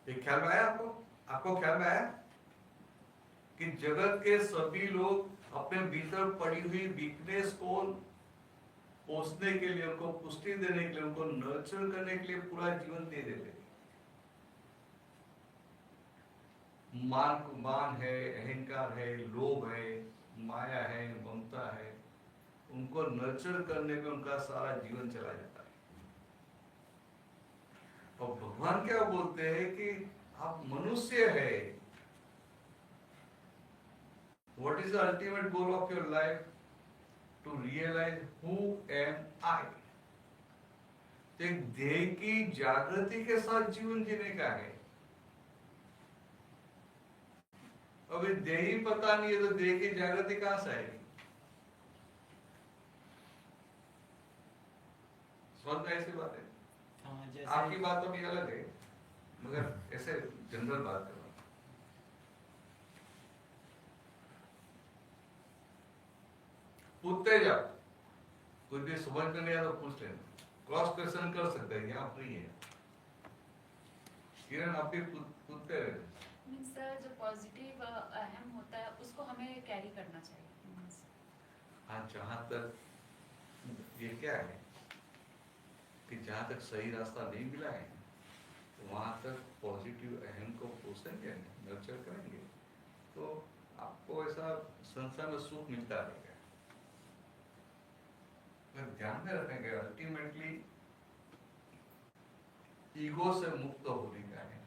S3: एक ख्याल में आया आपको ख्याल में आया कि जगत के सभी लोग अपने भीतर पड़ी हुई वीकनेस को पोषने के लिए, उनको पुष्टि देने के लिए, उनको नर्चर करने के लिए पूरा जीवन दे देते। मान है, अहंकार है, लोभ है, माया है, ममता है, उनको नर्चर करने में उनका सारा जीवन चला जाता है। और भगवान क्या बोलते हैं कि आप मनुष्य है। What is the ultimate goal of your life? To realize who am I? एक देह की जागृति के साथ जीवन जीने का है। अभी देह ही पता नहीं है तो देह की जागृति कहां से आएगी? समझ में ऐसी बात है। आपकी बात तो भी अलग है, मगर ऐसे जनरल बात कर रहा हूं। पूछते जाओ, कोई भी समझ में नहीं आया तो पूछ लेना, क्रॉस क्वेश्चन कर सकते हैं, यहाँ फ्री है। किरण आप भी पूछते रहे।
S7: मीन्स सर जो पॉजिटिव अहम होता है उसको हमें कैरी करना चाहिए।
S3: हाँ, जहाँ तक ये क्या है कि जहाँ तक सही रास्ता नहीं मिला है वहाँ तक पॉजिटिव अहम को पोसेंगे, नर्चर करेंगे, तो आपको ऐसा संसार में सुख मिलता रहेगा। अगर ध्यान में रखेंगे अल्टीमेटली ईगो से मुक्त होने का है।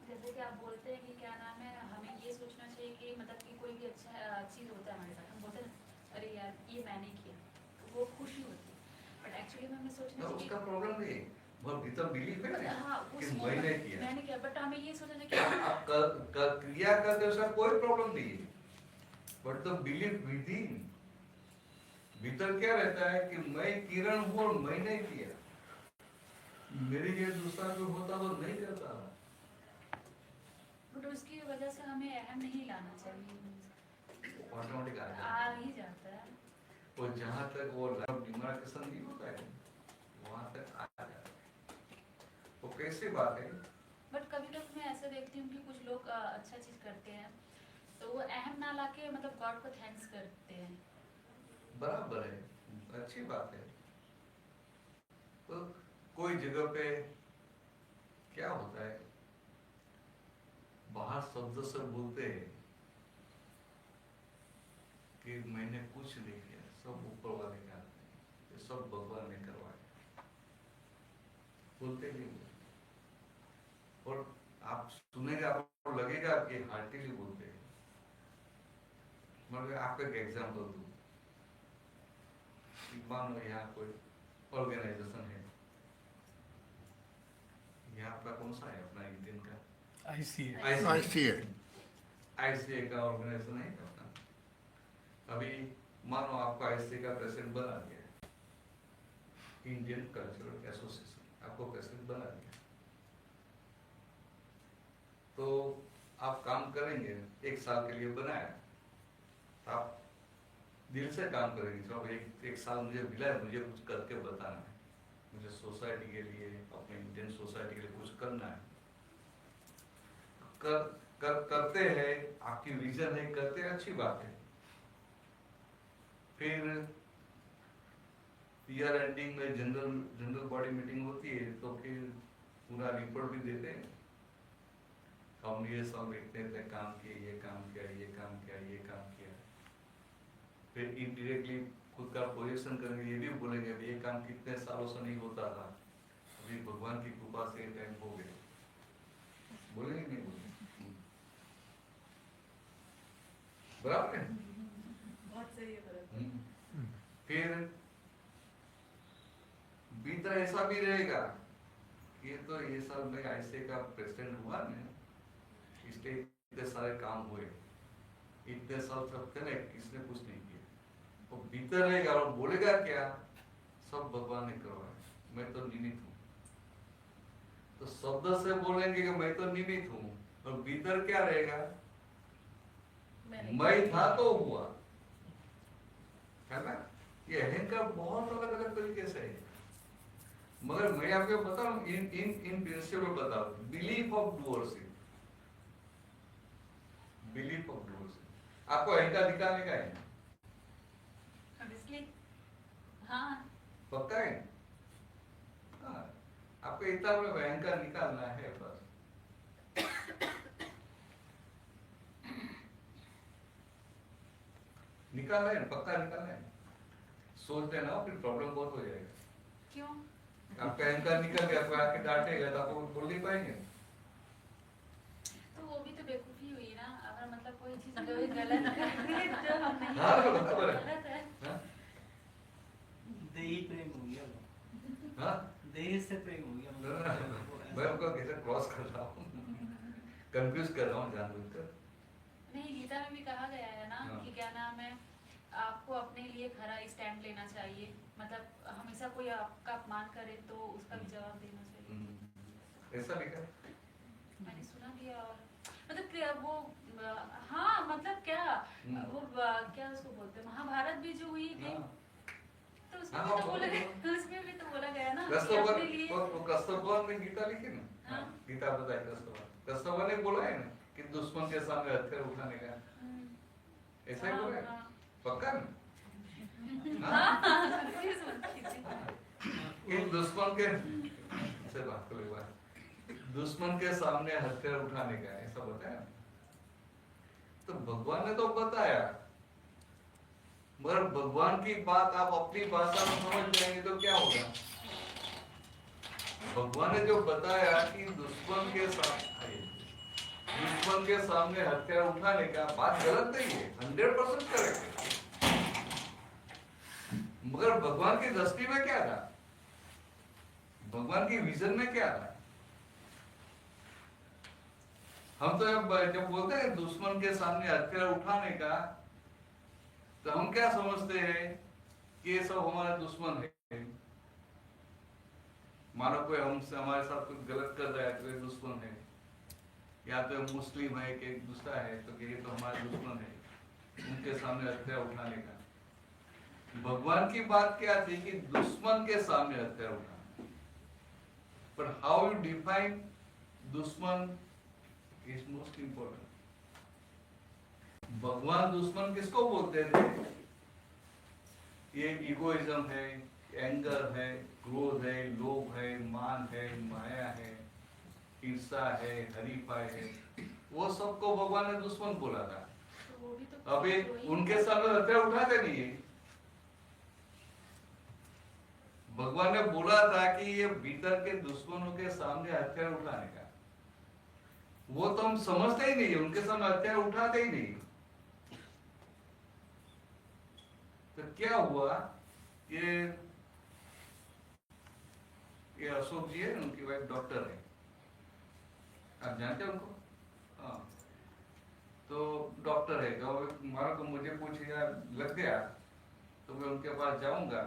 S7: जैसे कि आप बोलते हैं कि क्या नाम है, हमें ये सोचना चाहिए कि मतलब कि कोई भी अच्छा चीज़ होता है हमारे साथ, हम बोलते हैं अरे यार ये मैंने किया, तो वो खुशी होती है, बट एक्चुअली में हमें सोचना चाहिए
S3: उसका प्रॉब्लम नहीं, बहुत भीतर बिलीफ है ना
S7: हाँ
S3: कि
S7: उस
S3: मैंने किया,
S7: मैंने किया, बट हमें ये सोचना चाहिए कि
S3: आप क्रिया करते उसका कोई प्रॉब्लम नहीं है, but the belief with in, भीतर क्या रहता है कि मैं किरण हूँ और मैंने किया, मेरी ये दूसरा कोई होता तो नहीं करता।
S7: बट उसकी वजह से हमें अहम नहीं लाना चाहिए,
S3: ऑटोमेटिक
S7: आ ही जाता है।
S3: वो जहाँ तक वो डिमार्केशन नहीं होता है वहाँ तक आ जाता है। वो कैसी बात है?
S7: बट कभी कभी मैं ऐसा देखती हूँ कि कुछ लोग अच्छा चीज करते हैं तो वो अहम ना लाके मतलब गॉड को थैंक्स करते हैं।
S3: बराबर है, अच्छी बात है। तो कोई जगह पे क्या होता है, बाहर शब्द से बोलते हैं कि मैंने कुछ नहीं किया, सब ऊपर वाले का, ये सब भगवान ने करवाया, बोलते नहीं बोलते। और आप सुनेंगे आपको लगेगा कि हार्टिली बोलते हैं। मैं आपको एक एग्जांपल दूं, मान लो यहाँ कोई ऑर्गेनाइजेशन है, यहाँ आपका कौन सा है अपना इंडियन का?
S6: ICA.
S3: आईसीए का ऑर्गेनाइजेशन है अपना। अभी मानो आपको आईसीए का प्रेसिडेंट बना दिया, इंडियन कल्चरल एसोसिएशन आपको प्रेसिडेंट बना दिया, तो आप काम करेंगे, 1 साल के लिए बनाया, तो आप दिल से काम करेंगे, चलो एक साल मुझे मिला है, मुझे कुछ करके बताना है, मुझे सोसाइटी के लिए, अपने इंडियन सोसाइटी के लिए कुछ करना है। करते हैं, आपकी विजन है, करते हैं, अच्छी बात है। फिर ईयर एंडिंग में जनरल बॉडी मीटिंग होती है, तो फिर पूरा रिपोर्ट भी देते हैं, हम ये सब लिखते थे, काम किए, ये काम किया, ये काम किया, ये काम किया। फिर इनडायरेक्टली खुद का पोजीशन करेंगे, ये भी बोलेंगे ये काम कितने सालों से नहीं होता था, अभी भगवान की कृपा से टाइम हो गया, बोलेंगे नहीं बोलेंगे? बराबर है,
S5: बहुत सही है बराबर।
S3: फिर भीतर ऐसा भी रहेगा कि तो ये साल में आईसीए का प्रेसिडेंट हुआ ना, इसलिए इतने सारे काम हुए, इतने साल सब थे ना, किसने कुछ नहीं किया, वो भीतर रहेगा और बोलेगा क्या, सब भगवान ने करवाया, मैं तो निमित्त हूँ। तो शब्द से बोलेंगे कि मैं तो निमित्त हूँ, और भीतर क्या रहेगा, मैं था तो हुआ, है ना? ये अहंकार बहुत अलग अलग तरीके से है, मगर मैं आपको बताऊं इन प्रिंसिपल बताऊं, belief of doership, belief of doership आपको अहंकार निकालने का है,
S7: हाँ
S3: पक्का है? हाँ, आपको इतना बड़ा अहंकार निकालना है बस। निकालना है, पक्का निकालना है, सोच लेना फिर प्रॉब्लम बहुत हो जाएगा।
S7: क्यों?
S3: आपका अहंकार निकल गया, कोई आके डांटेगा तो आपको बोल नहीं पाएंगे।
S7: तो वो भी तो बेवकूफी हुई ना, अगर मतलब कोई चीज जो गलत है जो हम नहीं
S3: हाँ, बराबर है।
S7: गलत है।
S3: हाँ?
S1: देही प्रेम हो गया,
S3: हाँ?
S1: देह से प्रेम हो गया।
S3: मैं उनको कैसे क्रॉस कर रहा हूँ, कंफ्यूज कर रहा हूँ जानबूझकर।
S7: नहीं, गीता में भी कहा गया है ना
S3: हाँ।
S7: कि क्या नाम है, आपको अपने लिए खरा स्टैंड लेना चाहिए, मतलब हमेशा कोई आपका अपमान करे तो उसका भी जवाब देना चाहिए।
S3: ऐसा लिखा?
S7: मैंने सुना भी, और मतलब कि वो हाँ मतलब क्या वो क्या उसको बोलते हैं, महाभारत भी जो हुई थी
S3: हाँ।
S7: तो उसमें
S3: हाँ,
S7: भी तो
S3: हाँ,
S7: बोला
S3: बोलो,
S7: गया, उसमें भी तो बोला गया ना कि
S3: कस्तूरबा
S7: अपने लिए
S3: वो कस्तूरबा ने गीता लिखी ना,
S7: हाँ।
S3: गीता बताई कस्तूरबा ने बोला है ना कि दुश्मन के सामने हथियार उठाने का, ऐसा ही बोला है,
S7: हाँ,
S3: पक्का ना?
S7: हाँ, please मत कीजिए।
S3: कि दुश्मन के से बात करो एक बार, दुश्मन के सामने हथियार उठाने का ऐसा बताया, तो भगवान ने तो बताया, मगर भगवान की बात आप अपनी भाषा में समझ जाएंगे तो क्या होगा? भगवान ने जो बताया कि दुश्मन के सामने हथियार उठाने का बात गलत नहीं है, 100% करेक्ट है, मगर भगवान की दृष्टि में क्या था, भगवान की विजन में क्या था? हम तो जब बोलते हैं दुश्मन के सामने हथियार उठाने का, तो हम क्या समझते हैं कि ये सब हमारे दुश्मन है, मानो कोई हमसे हमारे साथ कुछ गलत कर रहा है तो ये दुश्मन है, या तो मुस्लिम है कि दूसरा है तो ये तो हमारे दुश्मन है, उनके सामने हथियार उठाने का। भगवान की बात क्या थी कि दुश्मन के सामने हथियार उठाना, पर हाउ यू डिफाइन दुश्मन इज मोस्ट इंपॉर्टेंट। भगवान दुश्मन किसको बोलते थे? ये इगोइज्म है, एंगर है, क्रोध है, लोभ है, मान है, माया है, ईर्षा है, हरीफाई है, वो सबको भगवान ने दुश्मन बोला था।
S7: तो वो भी तो
S3: अभी उनके सामने हथियार उठाते नहीं है। भगवान ने बोला था कि ये भीतर के दुश्मनों के सामने हथियार उठाने का, वो तो हम समझते ही नहीं, उनके सामने हथियार उठाते ही नहीं। तो क्या हुआ, ये अशोक जी है, उनकी वाइफ डॉक्टर है, आप जानते हैं उनको? हाँ, तो डॉक्टर है, मानो को मुझे कुछ यार लग गया तो मैं उनके पास जाऊंगा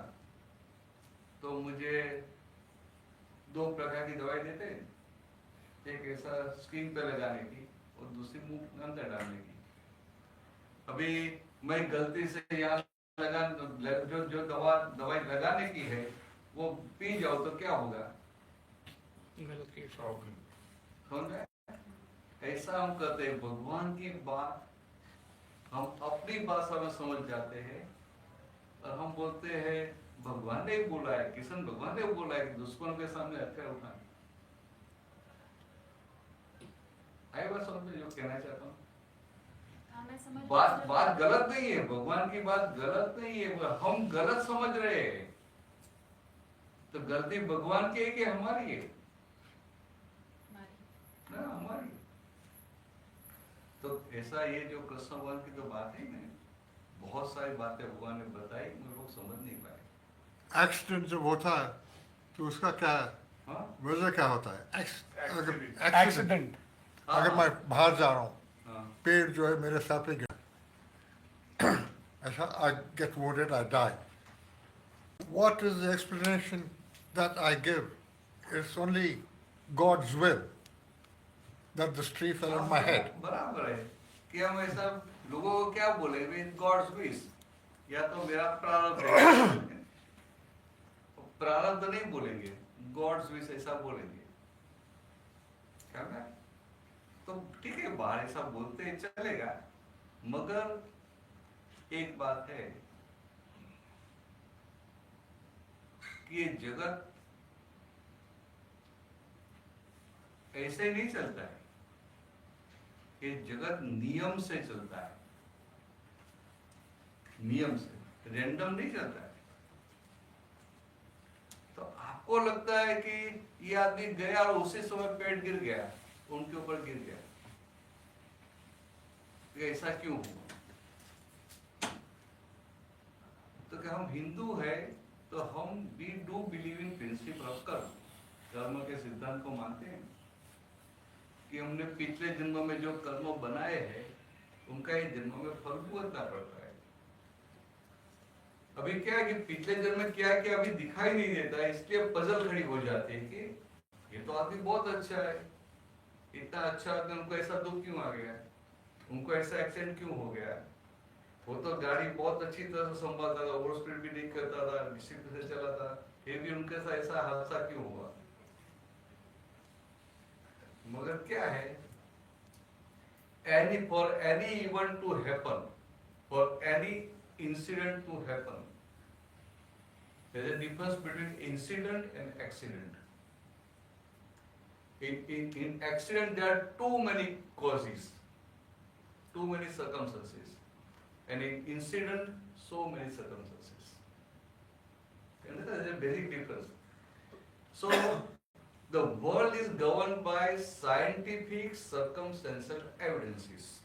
S3: तो मुझे 2 प्रकार की दवाई देते हैं, एक ऐसा स्किन पे लगाने की और दूसरी मुंह अंदर डालने की। अभी मैं गलती से यहाँ जो दवाई लगाने की है वो पी जाओ तो क्या होगा?
S4: गलत की
S2: प्रॉब्लम।
S3: समझ रहे हैं? ऐसा हम करते हैं, भगवान की बात हम अपनी भाषा में समझ जाते हैं और हम बोलते हैं भगवान ने बोला है, किशन भगवान ने बोला है कि दुश्मन के सामने हथियार उठाना। आई बात समझ में जो कहना चाहता हूँ?
S7: हाँ, मैं समझ
S3: बात गलत नहीं है, भगवान की बात गलत नहीं है, हम गलत समझ रहे हैं। तो गलती भगवान की है कि हमारी है? ना, हमारी। तो ऐसा ये जो कृष्ण भगवान की तो बात है ना, बहुत सारी बातें भगवान ने बताई, हम लोग समझ नहीं पाए।
S6: एक्सीडेंट जब होता है तो उसका क्या
S3: हाँ?
S6: वजह क्या होता है? Accident,
S2: accident.
S6: अगर मैं बाहर जा रहा हूँ,
S3: हाँ,
S6: पेड़ जो है मेरे सर पे गिरा, ऐसा I get wounded, I die. What is the explanation that I give? It's only God's will that this tree fell on my head.
S3: बराबर है कि हम ऐसा लोगों को क्या बोलेंगे, गॉड्स विश, या तो मेरा प्रारब्ध है, प्रारब्ध नहीं बोलेंगे, गॉड्स विश ऐसा बोलेंगे, क्या है? तो ठीक है, बाहर ऐसा बोलते हैं चलेगा, मगर एक बात है कि ये जगत ऐसे नहीं चलता है, ये जगत नियम से चलता है, नियम से, रैंडम नहीं चलता है। तो आपको लगता है कि ये आदमी गया और उसी समय पेड़ गिर गया, उनके ऊपर गिर गया, तो ऐसा क्यों हुआ? तो क्या हम हिंदू है तो हम we do believe in principle of karma, कर्म के सिद्धांत को मानते हैं कि हमने पिछले जन्म में जो कर्म बनाए हैं उनका ये जन्म में फल भुगतना पड़ता है। अभी क्या है कि पिछले जन्म में क्या कि अभी दिखाई नहीं देता, इसलिए पजल खड़ी हो जाती है कि ये तो आदमी बहुत अच्छा है, इतना अच्छा आदमी, उनको ऐसा दुख क्यों आ गया? उनको ऐसा एक्सीडेंट क्यों हो गया? वो तो गाड़ी बहुत अच्छी तरह से संभालता था, ओवर स्पीड भी नहीं करता था, डिसिप्लिन से चला था, फिर भी उनके साथ ऐसा हादसा क्यों हुआ? मगर क्या है, for any event to happen, for any incident to happen, there is a difference between incident and accident. In accident there are too many causes, too many circumstances, and in incident so many circumstances. And there is a basic difference. So the world is governed by scientific circumstantial evidences.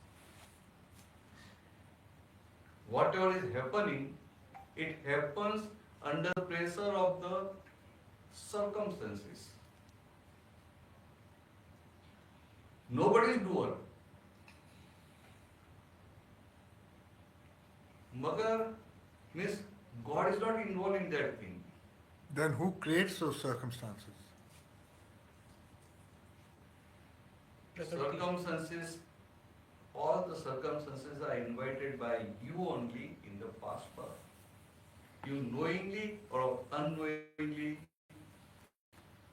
S3: Whatever is happening, it happens under pressure of the circumstances. Nobody is doer. Magar means God is not involved in that thing.
S6: Then who creates those circumstances?
S3: Circumstances, all the circumstances are invited by you only in the past birth. You knowingly or unknowingly,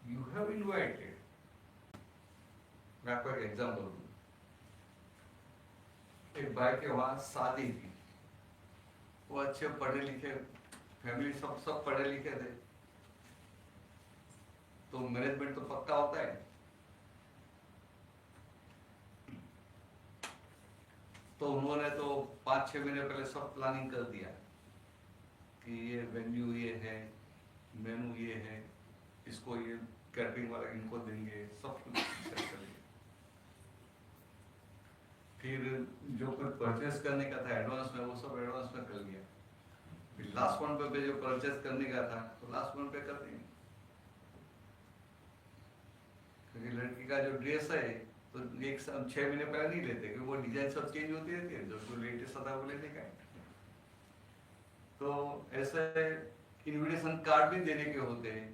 S3: you have invited. मैं आपको एक example दूं। एक भाई के वहां शादी थी, वो अच्छे पढ़े लिखे, फैमिली सब पढ़े लिखे थे, तो मैनेजमेंट तो पक्का होता है। तो उन्होंने तो 5-6 महीने पहले सब प्लानिंग कर दिया कि ये वेन्यू ये है, मेनू ये है, इसको ये कैटरिंग वाला इनको देंगे, सब कुछ सेट कर लिया। फिर जो कुछ परचेस करने का था एडवांस में, वो सब एडवांस में कर लिया। फिर लास्ट वन पे जो परचेस करने का था तो लास्ट वन पे कर देंगे, क्योंकि लड़की का जो ड्रेस है तो 6 महीने पहले नहीं लेते, क्योंकि वो डिजाइन सब चेंज होती रहती है, जो लेटेस्ट आता है वो लेने का है। तो ऐसे इनविटेशन कार्ड भी देने के होते हैं,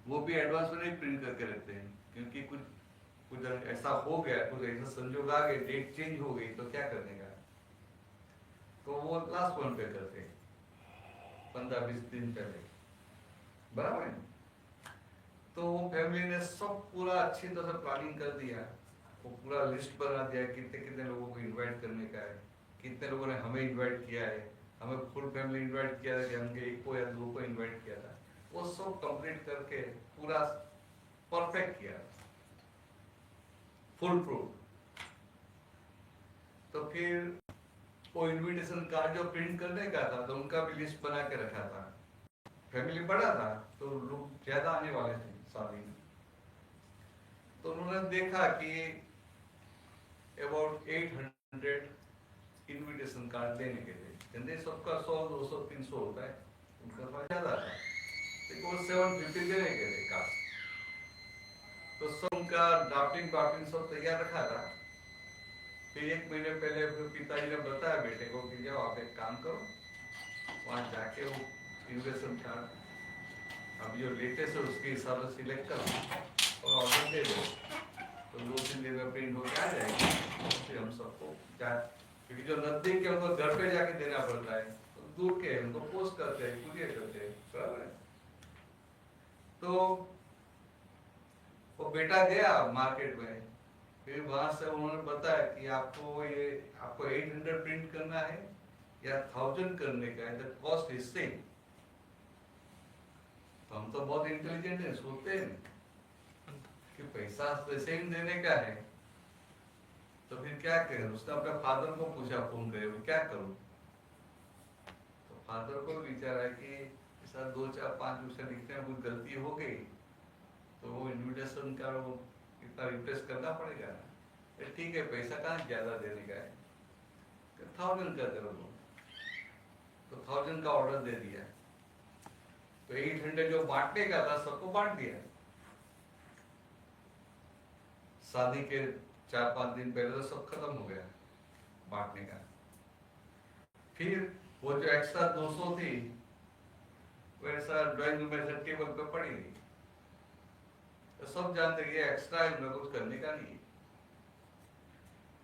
S3: वो भी एडवांस में नहीं प्रिंट करके रहते हैं, क्योंकि कुछ ऐसा हो गया, कुछ ऐसा संजोग आ गए, डेट चेंज हो गई तो क्या करने का, तो वो लास्ट वन पे करते हैं 15-20 दिन पहले, बराबर है। तो वो फैमिली ने सब पूरा अच्छी तरह प्लानिंग कर दिया, वो पूरा लिस्ट बना दिया कितने कितने लोगों को इनवाइट करने का है, कितने लोगों ने हमें इनवाइट किया है, हमें फुल फैमिली इनवाइट किया था कि हमने 1 को या 2 को इनवाइट किया था, वो सब कंप्लीट करके पूरा परफेक्ट किया, फुल प्रूफ। तो फिर वो इनविटेशन कार्ड जो प्रिंट करने का था तो उनका भी लिस्ट बना के रखा था, फैमिली बड़ा था तो लोग ज्यादा आने वाले थे शादी में। तो उन्होंने देखा कि अबाउट 800 इनविटेशन कार्ड देने के थे, जिनसे सबका 100, 200, 300 होता है, उनका पास ज्यादा था, लेकिन वो 750 देने के थे कार्ड। तो सब उनका ड्राफ्टिंग सब तैयार रखा था। फिर 1 महीने पहले पिताजी ने बताया बेटे को कि जाओ आप एक काम करो, वहां जाके वो इनविटेशन कार्ड अभी जो लेटेस्ट है उसके हिसाब से सिलेक्ट करो और ऑर्डर दे दो, तो 2-3 दिन में प्रिंट होकर आ जाएगी। फिर हम सबको क्योंकि जो नजदीक के उनको घर पे जाके देना पड़ता है, तो दूर के उनको पोस्ट करते हैं, कुरियर करते हैं, बराबर है। तो वो बेटा गया मार्केट में, फिर वहां से उन्होंने बताया कि आपको 800 प्रिंट करना है या 1000 करने का है, द कॉस्ट इज सेम। तो हम तो बहुत इंटेलिजेंट हैं, सोचते हैं कि पैसा सेम देने का है, तो फिर क्या करें। उसने अपने फादर को पूछा फोन करे क्या करूं, तो फादर को विचार है कि ऐसा 2-4-5 विषय लिखने में कुछ गलती हो गई तो वो इन्विटेशन का वो इतना रिप्लेस करना पड़ेगा ना। ठीक है, पैसा कहाँ ज्यादा देने का है, 1000 कर दे लो, तो 1000 का ऑर्डर दे दिया। तो 800 जो बांटने का था सबको बांट दिया। शादी के 4-5 दिन पहले तो सब खत्म हो गया बांटने का। फिर वो जो एक्स्ट्रा 200 थी वैसा ड्राइंग रूम में टेबल पे पड़ी थी, तो सब जानते ये एक्स्ट्रा है, उन्हें कुछ करने का नहीं।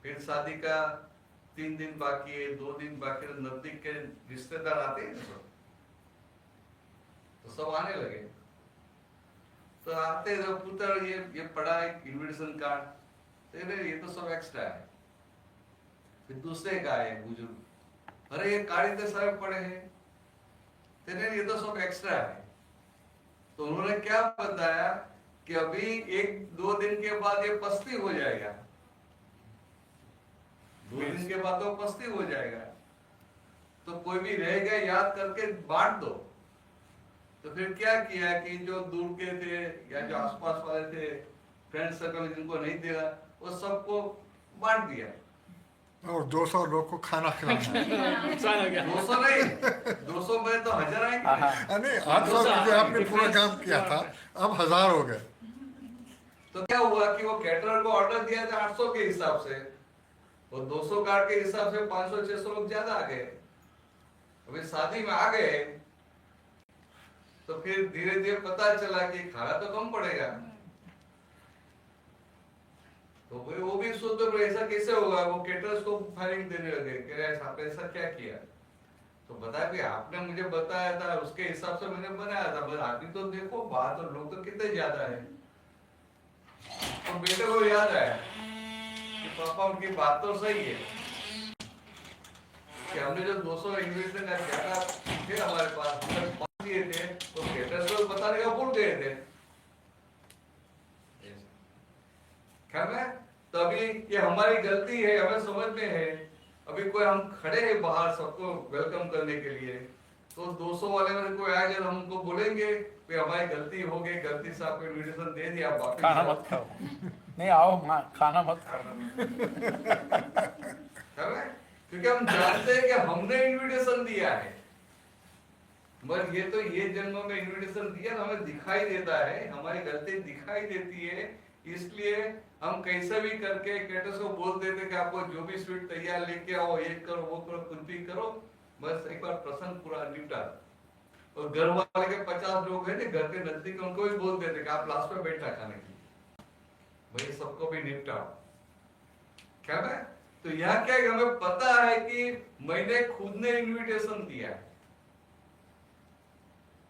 S3: फिर शादी का 3 दिन बाकी है, 2 दिन बाकी है, नजदीक के रिश्तेदार आते हैं सब, तो सब आने लगे। तो आते जब पुत्र ये पड़ा है इनविटेशन कार्ड, तो ये तो सब एक्स्ट्रा है। फिर दूसरे का है बुजुर्ग, अरे ये कार्ड इतने सारे पड़े हैं, तेरे ये तो सब एक्स्ट्रा है। तो उन्होंने क्या बताया कि अभी 1-2 दिन के बाद ये पस्ती हो जाएगा, 2 दिन के बाद तो पस्ती हो जाएगा, तो कोई भी रह गया याद करके बांट दो। तो फिर क्या किया कि जो दूर के थे या जो आसपास वाले थे, फ्रेंड सर्कल जिनको नहीं दिया, वो सबको बांट दिया।
S6: और 200 लोग को खाना खिलाना।
S4: नुकसान हो गया।
S3: 200 नहीं, 200 में तो 1000 आएंगे।
S6: अरे 800 रुपये आपने पूरा काम किया था, अब 1000 हो गए।
S3: तो क्या हुआ कि वो कैटरर को ऑर्डर दिया था 800 के हिसाब से, वो 200 कार्ड के हिसाब से 500-600 लोग ज्यादा आ गए। अभी शादी में आ गए तो फिर धीरे धीरे पता चला कि खाना तो कम पड़ेगा। तो वो भी सोचते रहे ऐसा कैसे होगा, वो केटरर्स को फायरिंग देने लगे कि आपने ऐसा क्या किया। तो बताया कि आपने मुझे बताया था, उसके हिसाब से मैंने बनाया था, बस आदमी तो देखो बाहर तो लोग तो कितने ज्यादा है। तो बेटे को याद आया कि पापा उनकी बात तो सही है कि हमने जो 200 इन्वेस्टमेंट का ज्यादा थे हमारे पास, दिए थे, तो केटरर्स को बताने का भूल गए थे। तभी ये हमारी गलती है, हमें समझ में है। अभी कोई हम खड़े हैं बाहर सबको वेलकम करने के लिए, तो 200 वाले में कोई आएगा तो हमको बोलेंगे कि हमारी गलती हो गई, गलती से आपको इनविटेशन दे दिया, आप वापस
S2: खाना
S3: जाओ।
S2: मत खाओ, नहीं आओ खाना मत खाओ।
S3: क्योंकि हम जानते हैं कि हमने इनविटेशन दिया है, मगर ये जन्म में इनविटेशन दिया, हमें दिखाई देता है, हमारी गलती दिखाई देती है, इसलिए हम कैसे भी करके केटर्स को बोल देते कि आपको जो भी स्वीट तैयार लेके आओ, ये करो वो करो, कुछ भी करो, बस एक बार प्रसंग पूरा निपटा। और घर वाले के 50 लोग हैं घर के नजदीक, उनको भी बोल देते कि आप लास्ट में बैठा खाने के लिए, भाई सबको भी निपटाओ। क्या है तो यहाँ क्या है, हमें पता है कि मैंने खुद ने इनविटेशन दिया है।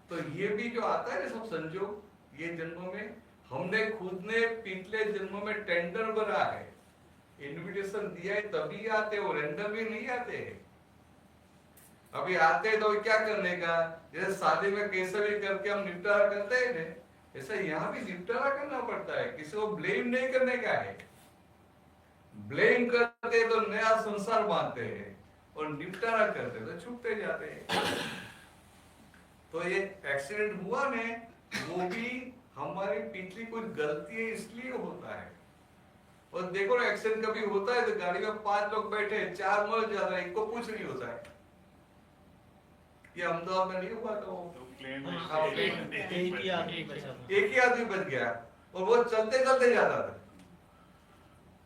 S3: तो ये भी जो आता है सब संजोग, ये जन्मों में हमने खुद ने पिछले जन्मों में टेंडर भरा है, इनविटेशन दिया है, तभी आते हो, रैंडमली नहीं आते हैं। अभी आते तो क्या करने का, जैसे शादी में कैसे भी करके हम निपटारा करते हैं ना, ऐसा यहाँ भी निपटारा करना पड़ता है। किसी को ब्लेम नहीं करने का है, ब्लेम करते तो नया संसार बांधते हैं और निपटारा करते तो छूटते जाते हैं। तो ये एक्सीडेंट हुआ ने, वो भी हमारी पिछली कुछ गलती है इसलिए होता है। और देखो ना एक्सीडेंट कभी होता है तो गाड़ी में 5 लोग बैठे, 4 मर जाता है, एक को कुछ नहीं होता है। ये अहमदाबाद में नहीं हुआ था, वो
S1: एक ही आदमी
S3: एक ही आदमी बच गया और वो चलते चलते जाता था।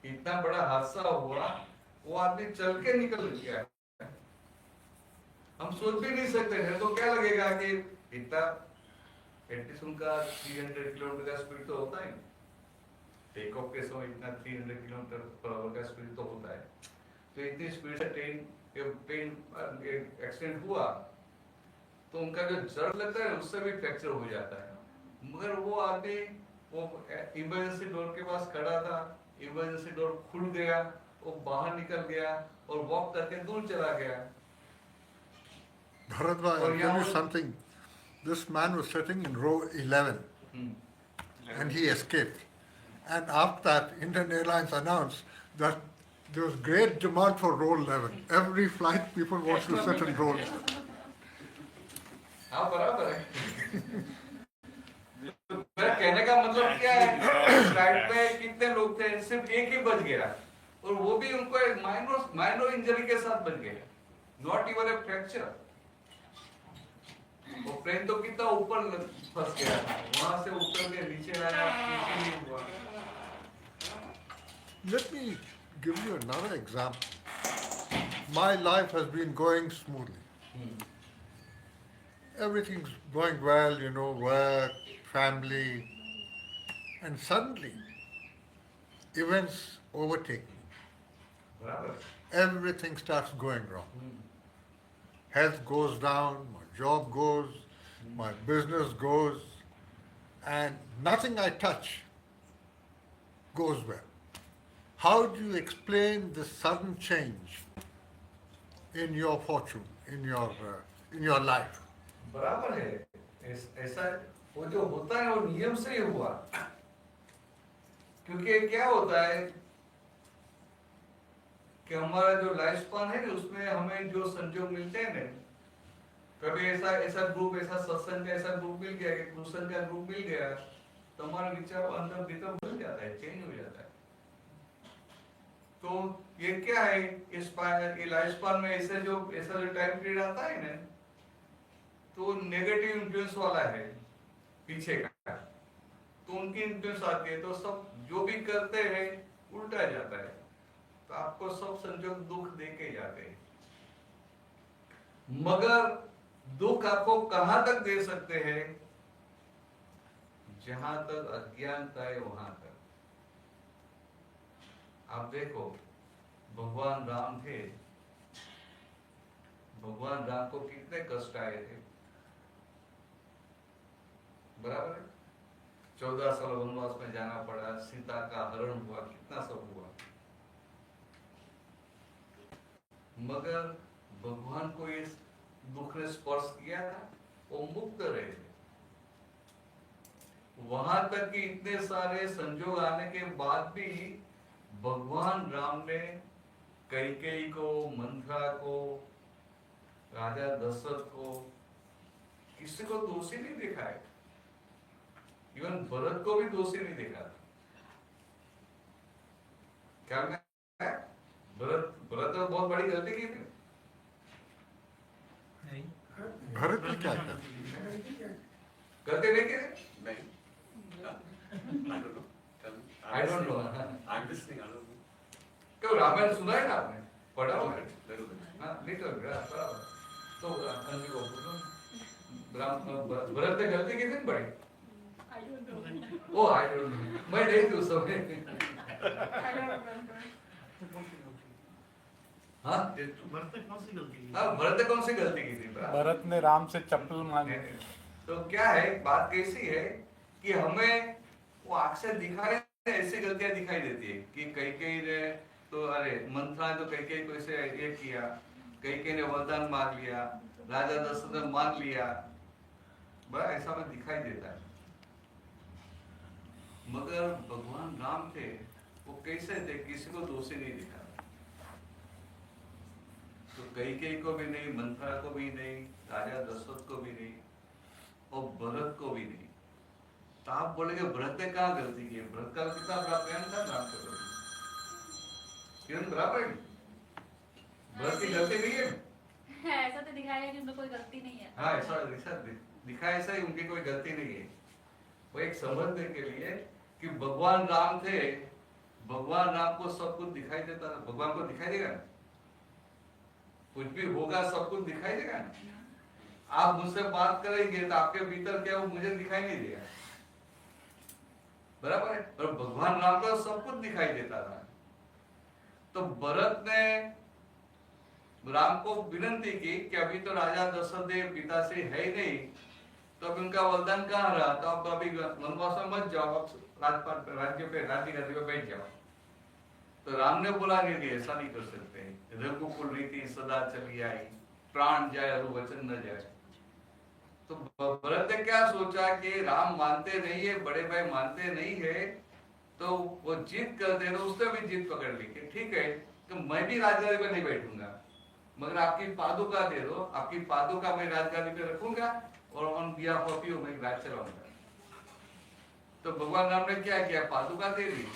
S3: इतना बड़ा हादसा हुआ, वो आदमी चल के निकल गया। हम सोच भी नहीं सकते थे, तो क्या लगेगा कि इतना एटलीस्ट उनका 300 किलोमीटर का स्पीड तो होता है, टेक ऑफ के समय इतना 300 किलोमीटर पर आवर का स्पीड तो होता है। तो इतनी स्पीड से ट्रेन एक्सीडेंट हुआ तो उनका जो जड़ लगता है उससे भी फ्रैक्चर हो जाता है। मगर वो आदमी वो इमरजेंसी डोर के पास खड़ा था, इमरजेंसी डोर खुल गया, वो बाहर निकल गया और वॉक करके दूर चला गया।
S6: Bharatbhai, I'll tell you something. This man was sitting in row 11 and he escaped. And after that, Indian Airlines announced that there was great demand for row 11. Every flight people want to sit in row 11.
S3: हाँ बराबर है। मेरा कहने का मतलब क्या है, flight में कितने लोग थे, सिर्फ एक ही बच गया और वो भी उनको एक माइनर इंजरी के साथ बच गया, नॉट इवन ए फ्रैक्चर। वो प्लेन तो कितना ऊपर फंस गया, वहां से उतर के नीचे आया, कुछ नहीं हुआ।
S6: Let me give you another example. My life has been going smoothly. Everything's going well, you know, work, family, and suddenly events overtake me.
S3: बराबर।
S6: everything starts going wrong. Health goes down, my job goes, my business goes, and nothing I touch goes well. How do you explain this sudden change in your fortune, in your life?
S3: बराबर है। ऐसा वो जो होता है वो नियम से ही हुआ। क्योंकि क्या होता है कि हमारा जो लाइफ स्पान है ना उसमें हमें जो संजोग मिलते हैं ना, कभी ऐसा ऐसा ग्रुप, ऐसा सत्संग का ऐसा ग्रुप मिल गया, एक दूसरे का ग्रुप मिल गया, तो हमारा विचार अंदर भीतर बदल जाता है, चेंज हो जाता है। तो ये क्या है, ये लाइफ स्पान में ऐसा जो टाइम पीरियड आता है ना, तो नेगेटिव इन्फ्लुएंस वाला है पीछे का, तो उनकी इन्फ्लुएंस आती है, तो सब जो भी करते हैं उल्टा जाता है, तो आपको सब संजोग दुख दे के जाते हैं। मगर दुख आपको कहां तक दे सकते हैं? जहां तक अज्ञानता है वहां तक। आप देखो भगवान राम थे, भगवान राम को कितने कष्ट आए थे, बराबर है। 14 साल वनवास में जाना पड़ा, सीता का हरण हुआ, कितना सब हुआ, मगर भगवान को इस दुख ने स्पर्श किया था, वो मुक्त रहे थे। वहां तक कि इतने सारे संजोग आने के बाद भी भगवान राम ने कैकेयी को, मंथरा को, राजा दशरथ को, किसी को दोषी नहीं देखा है। इवन भरत को भी दोषी नहीं देखा था। क्या है? भरत ने बहुत बड़ी गलती की थी।
S6: भरत ने क्या किया?
S3: गलती नहीं की थी? I don't know.
S8: I'm listening. I don't know.
S3: क्यों, रामायण सुना है ना आपने, पढ़ा हुआ है? हाँ, लिटल बराबर। तो अंजी को पूछो, भरत ने गलती की थी बड़ी? ओ आई डोंट नो, मैं नहीं थी उस समय। हाँ,
S1: भरत ने कौन सी गलती की?
S3: हाँ, भरत ने कौन सी गलती की थी?
S2: भरत ने राम से चप्पल मांगी।
S3: तो क्या है, बात कैसी है कि हमें वो अक्सर दिखाए ऐसी गलतियां दिखाई देती है कि कैकेयी ने तो, अरे मंथरा तो कैकेयी को ऐसे ये किया, कैकेयी ने वरदान मांग लिया, राजा दशरथ ने मान लिया, बड़ा ऐसा में दिखाई देता है। मगर भगवान राम थे, वो कैसे थे, किसी को दोषी नहीं दिखा। तो कैकेयी को भी नहीं, मंथरा को भी नहीं, राजा दशरथ को भी नहीं, और भरत को भी नहीं। तो आप बोलेंगे भरत ने कहाँ गलती की? भरत का कितना बड़ा प्रेम था राम के प्रति, किरण बराबर है। भरत की गलती नहीं है।
S7: ऐसा तो दिखाया है कि उनमें कोई गलती नहीं है।
S3: हाँ, ऐसा दिखाया ऐसा ही, उनकी कोई गलती नहीं है। वो एक समझने के लिए कि भगवान राम थे, भगवान राम को सब कुछ दिखाई देता था। भगवान को दिखाई देगा ना, कुछ भी होगा सब कुछ दिखाई देगा ना। आप मुझसे बात करेंगे तो आपके भीतर क्या, वो मुझे दिखाई नहीं देगा, बराबर है। और भगवान राम को सब कुछ दिखाई देता था। तो भरत ने राम को विनती की कि अभी तो राजा दशरथ देव पिता से है ही नहीं, तो अब उनका वरदान कहाँ रहा, तो अब अभी वनवास में मत जाओ, अब राज्य पे बैठ जाओ। तो राम ने बोला नहीं, ऐसा नहीं कर सकते, रघुकुल रीति सदा चली आई, प्राण जाए और वचन न जाए। तो भरत ने क्या सोचा कि राम मानते नहीं है, बड़े भाई मानते नहीं है, तो वो जिद कर दे, तो उसने भी जिद पकड़ ली कि ठीक है, तो मैं भी राजगादी पे नहीं बैठूंगा, मगर आपकी पादुका दे दो, आपकी पादुका मैं राजगादी पे रखूंगा और ऑन बिहाफ ऑफ यू मैं राज चलाऊंगा। तो भगवान राम ने क्या किया, पादुका दे दी।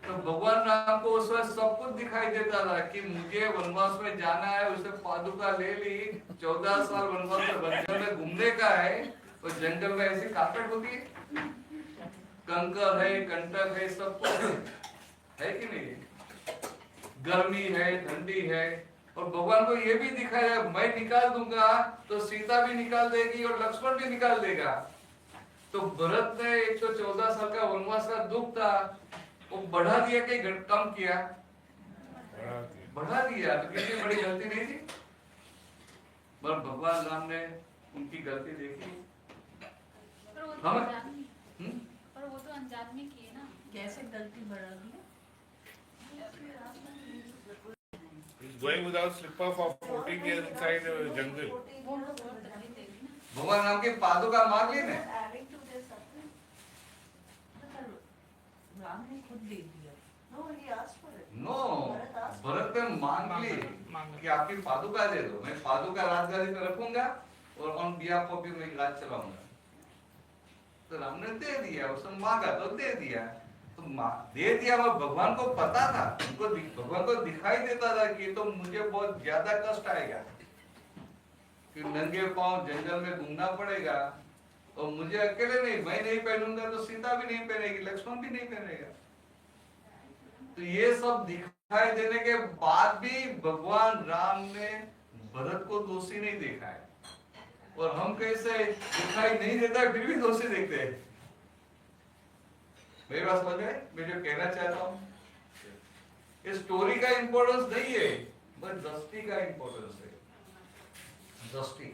S3: तो भगवान राम को उस वक्त सब कुछ दिखाई देता था कि मुझे वनवास में जाना है, उसने पादुका ले ली, 14 साल वनवास में जंगल में घूमने का है। और जंगल में ऐसी कारपेट होती है, कंकर है, कंटक है, सब कुछ है कि नहीं, गर्मी है, ठंडी है। और भगवान को ये भी दिखाया, मैं निकाल दूंगा तो सीता भी निकाल देगी और लक्ष्मण भी निकाल देगा। तो भरत ने एक तो 14 साल का वनवास का दुख था, वो बढ़ा दिया कि कम किया? बढ़ा दिया तो कितनी बड़ी गलती नहीं थी, पर भगवान राम ने उनकी गलती देखी।
S7: पर वो तो
S3: हाँ।
S7: अनजान में,
S3: हम्म?
S7: पर वो तो अनजान में किए ना।
S5: कैसे गलती बढ़ा दी?
S1: He's going without slipper for 14 years inside a jungle.
S7: वो बहुत तकलीफ दे दी ना।
S3: भगवान राम की पादुका मांग ली ने,
S5: Adding to this, राम ने खुद दे दिया। No, he asked for it.
S3: No Bharat ने मांग ली
S4: मांग
S3: कि आपकी पादुका दे दो, मैं पादुका राजगादी पे रखूंगा और ऑन बिहाफ ऑफ यू मैं राज चलाऊंगा। तो राम ने दे दिया, उसने मांगा तो दे दिया, तो दे दिया। वो भगवान को पता था, उनको भगवान को दिखाई देता था कि तो मुझे बहुत ज्यादा कष्ट आएगा, कि नंगे पांव जंगल में घूमना पड़ेगा, और मुझे अकेले नहीं, मैं नहीं पहनूंगा तो सीता भी नहीं पहनेगी, लक्ष्मण भी नहीं पहनेगा। तो ये सब दिखाई देने के बाद भी भगवान राम ने भरत को दोषी नहीं देखा है, और हम कैसे दिखाई नहीं देता है फिर भी दोषी देखते हैं। मेरी बात समझ में? मैं जो कहना चाहता हूँ, इस स्टोरी का इंपॉर्टेंस नहीं है, बस दृष्टि का इंपॉर्टेंस है। दृष्टि,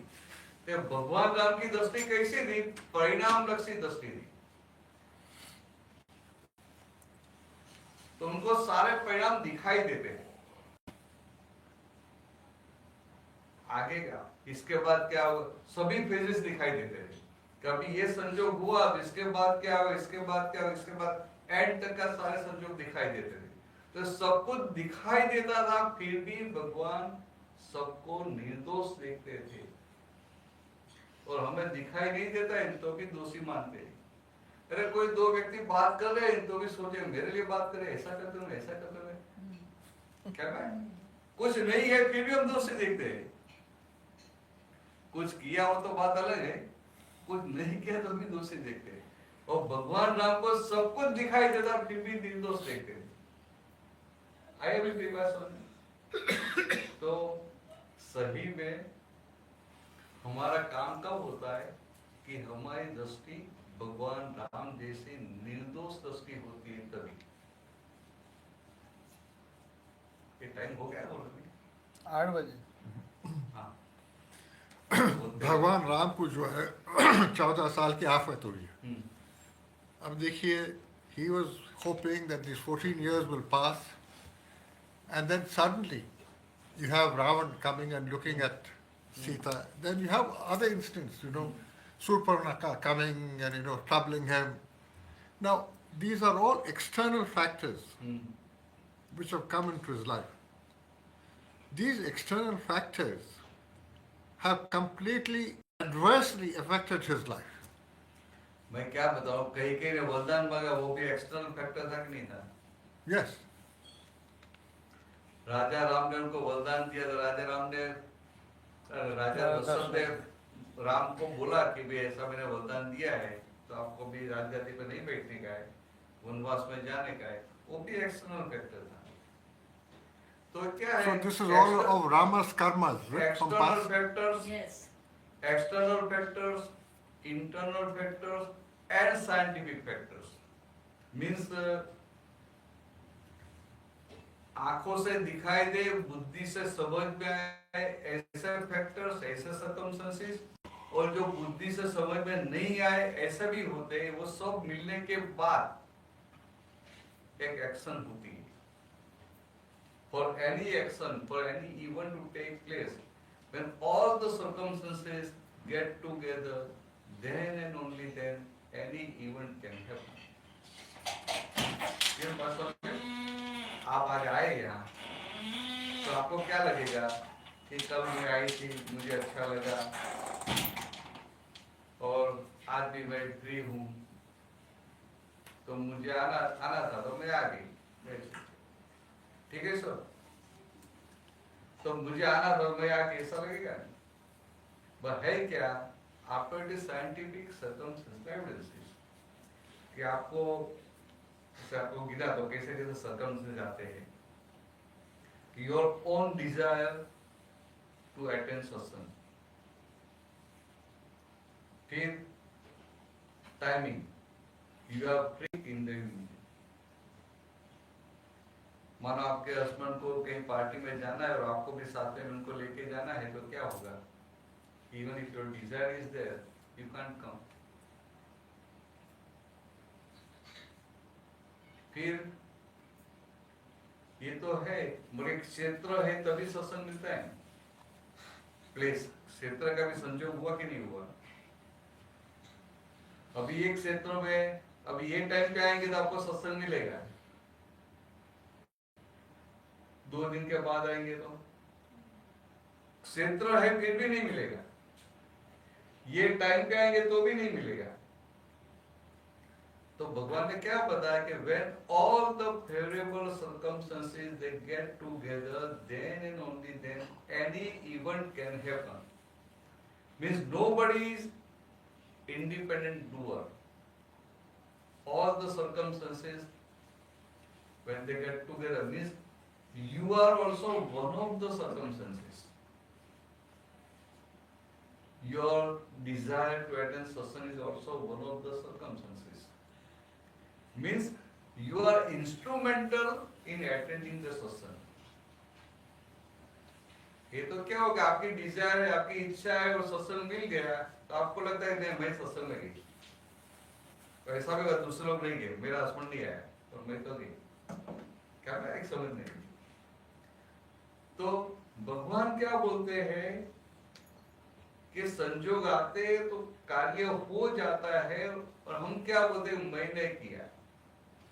S3: तो भगवान राम की दृष्टि कैसी थी? परिणाम लक्षी दृष्टि थी, तो उनको सारे परिणाम दिखाई देते हैं। आगे का, इसके बाद क्या होगा, सभी फेजेस दिखाई देते हैं। कभी ये संजोग हुआ तो इसके बाद क्या हुआ, इसके बाद क्या हुआ, इसके बाद एंड तक का सारे संजोग दिखाई देते थे। तो सब कुछ दिखाई देता था, फिर भी भगवान सबको निर्दोष देखते थे, और हमें दिखाई नहीं देता है तो भी दोषी मानते हैं। अरे कोई दो व्यक्ति बात कर रहे हैं तो भी सोचे मेरे लिए बात करे, ऐसा करते हैं, ऐसा करते हैं, क्या है? कुछ नहीं है फिर भी हम दोषी देखते हैं। कुछ किया हो तो बात अलग है, कुछ नहीं किया तो भी दोषी देखते हैं। और भगवान राम को सब कुछ दिखाई देता फिर भी निर्दोष देखते हैं। आइए अभी मेरी बात समझ। तो सही में हमारा काम कब होता है कि हमारी दृष्टि भगवान राम जैसी निर्दोष दृष्टि होती है तभी। ये टाइम हो गया ऑलरेडी
S2: 8 बजे।
S3: हाँ
S6: भगवान राम को जो है 14 साल की आफत हुई है।
S3: हम्म,
S6: अब देखिए, he was hoping that these 14 years will pass, and then suddenly you have Ravan coming and looking at Sita. Then you have other instances, Surpanaka coming and troubling him. Now these are all external factors which have come into his life. These external factors have completely adversely affected his life.
S3: मैं क्या बताऊं, कहीं कहीं ने वरदान मांगा, वो भी एक्सटर्नल फैक्टर था कि नहीं था?
S6: Yes.
S3: राजा राम ने उनको वरदान दिया, तो राजा दशरथ ने राम को बोला कि भाई ऐसा मैंने वरदान दिया है, तो आपको भी राजगद्दी पे नहीं बैठने का है, वनवास में जाने का है। वो भी एक्सटर्नल फैक्टर था। तो क्या है,
S6: So this is all of Rama's karmas, right? From
S3: external
S6: past.
S3: Factors,
S5: Yes.
S3: external factors, internal factors and scientific factors means आंखों से दिखाई दे, बुद्धि से समझ में आए, ऐसे फैक्टर्स, ऐसे सर्कमस्टेंसेस, और जो बुद्धि से समझ में नहीं आए ऐसे भी होते हैं। वो सब मिलने के बाद एक एक्शन होती है। For any action, for any event to take place, when all the circumstances get together, then and only then any event can happen. ये बात समझ में? आप आज आए यहाँ, तो आपको क्या लगेगा कि कल मैं आई थी, मुझे अच्छा लगा, और आज भी मैं फ्री हूँ, तो मुझे आना था तो मैं आ गई। ठीक है सर, तो मुझे आना था मैं आके, ऐसा लगेगा? बट है क्या, after it is scientific circumstances कि आपको गिना तो कैसे कैसे सर्कमस्टेंसेस आते हैं कि your own desire to attend satsang, फिर timing, you are free in the evening, मानो आपके हस्बैंड को कहीं पार्टी में जाना है और आपको भी साथ में उनको लेके जाना है, तो क्या होगा? Even if your desire is there, you can't come. फिर ये तो है, मगर एक क्षेत्र है तभी सत्संग मिलता है। प्लेस, क्षेत्र का भी संजोग हुआ कि नहीं हुआ? अभी एक क्षेत्र में अभी ये टाइम पे आएंगे तो आपको सत्संग मिलेगा, 2 दिन के बाद आएंगे तो क्षेत्र है फिर भी नहीं मिलेगा, ये टाइम पे आएंगे तो भी नहीं मिलेगा। तो भगवान ने क्या बताया कि when all the favorable circumstances they get together, then and only then any event can happen. Means nobody is independent doer. All the circumstances when they get together means you are also one of the circumstances. Your desire to attend satsang is also one of the circumstances. Means you are instrumental in attending the satsang. ये तो क्या होगा, आपकी Dzire है, आपकी इच्छा है और सत्संग मिल गया तो आपको लगता है नहीं मैं सत्संग में गई, तो ऐसा भी दूसरे लोग नहीं गए, मेरा हस्बैंड नहीं आया और मैं तो गई, क्या मैं एक समझ नहीं। तो भगवान क्या बोलते हैं कि संजोग आते तो कार्य हो जाता है, और हम क्या बोलते हैं मैंने किया।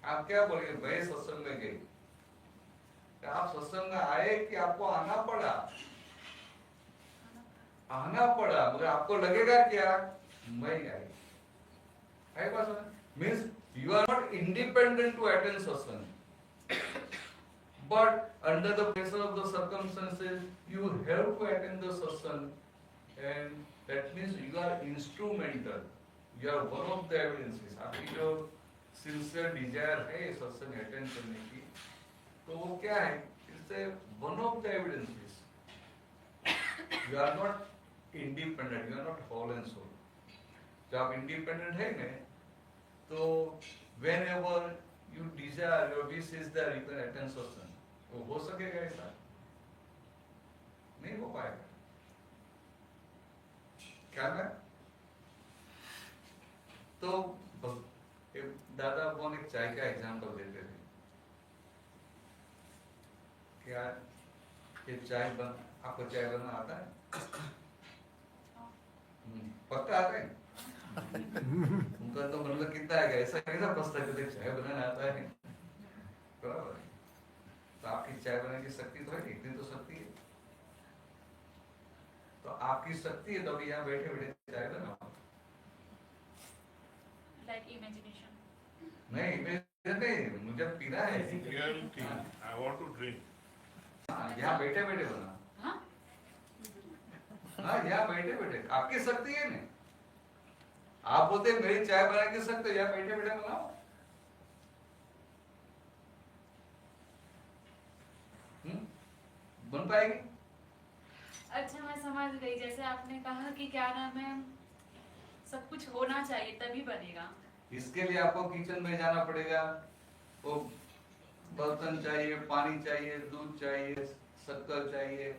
S3: आप क्या बोलेंगे मैं सत्संग में गई, आप सत्संग में आए कि आपको आना पड़ा? आना पड़ा, मगर आपको लगेगा क्या मैं आई बात। Means you are not independent to attend satsang, but under the pressure of the circumstances you have to attend the satsang, and that means you are instrumental, you are one of the evidences. आपकी जो sincere Dzire है सत्संग attend करने की, तो वो क्या है? इससे one of the evidences. You are not independent, you are not whole and soul. जब आप इंडिपेंडेंट है ना, तो whenever you desire your wish is there, you can attend satsang. वो हो सकेगा ऐसा? नहीं हो पाएगा। क्या मैं तो दादा कौन एक चाय का एग्जाम्पल देते थे, क्या कि चाय बन, आपको चाय बनाना आता है? पक्का आता है? उनका तो मतलब कितना है, ऐसा कैसा पछता है चाय बनाना आता है, बराबर है। तो आपकी चाय बनाने की शक्ति तो है, इतनी तो शक्ति है। तो आपकी शक्ति है तो अभी यहाँ बैठे बैठे चाय बनाओ।
S7: Like imagination.
S3: नहीं नहीं, मुझे पीना है।
S1: Reality. I want to drink.
S3: यहाँ बैठे बैठे बना।
S7: हाँ?
S3: हाँ, यहाँ बैठे बैठे आपकी शक्ति है ना। आप बोलते मेरी चाय बना के सकते, यहाँ बैठे बैठे बनाओ। बन पाएगी?
S7: अच्छा मैं समझ गई, जैसे आपने कहा कि क्या नाम है, सब कुछ होना चाहिए तभी बनेगा।
S3: इसके लिए आपको किचन में जाना पड़ेगा, वो बर्तन चाहिए, पानी चाहिए, दूध चाहिए, शक्कर चाहिए,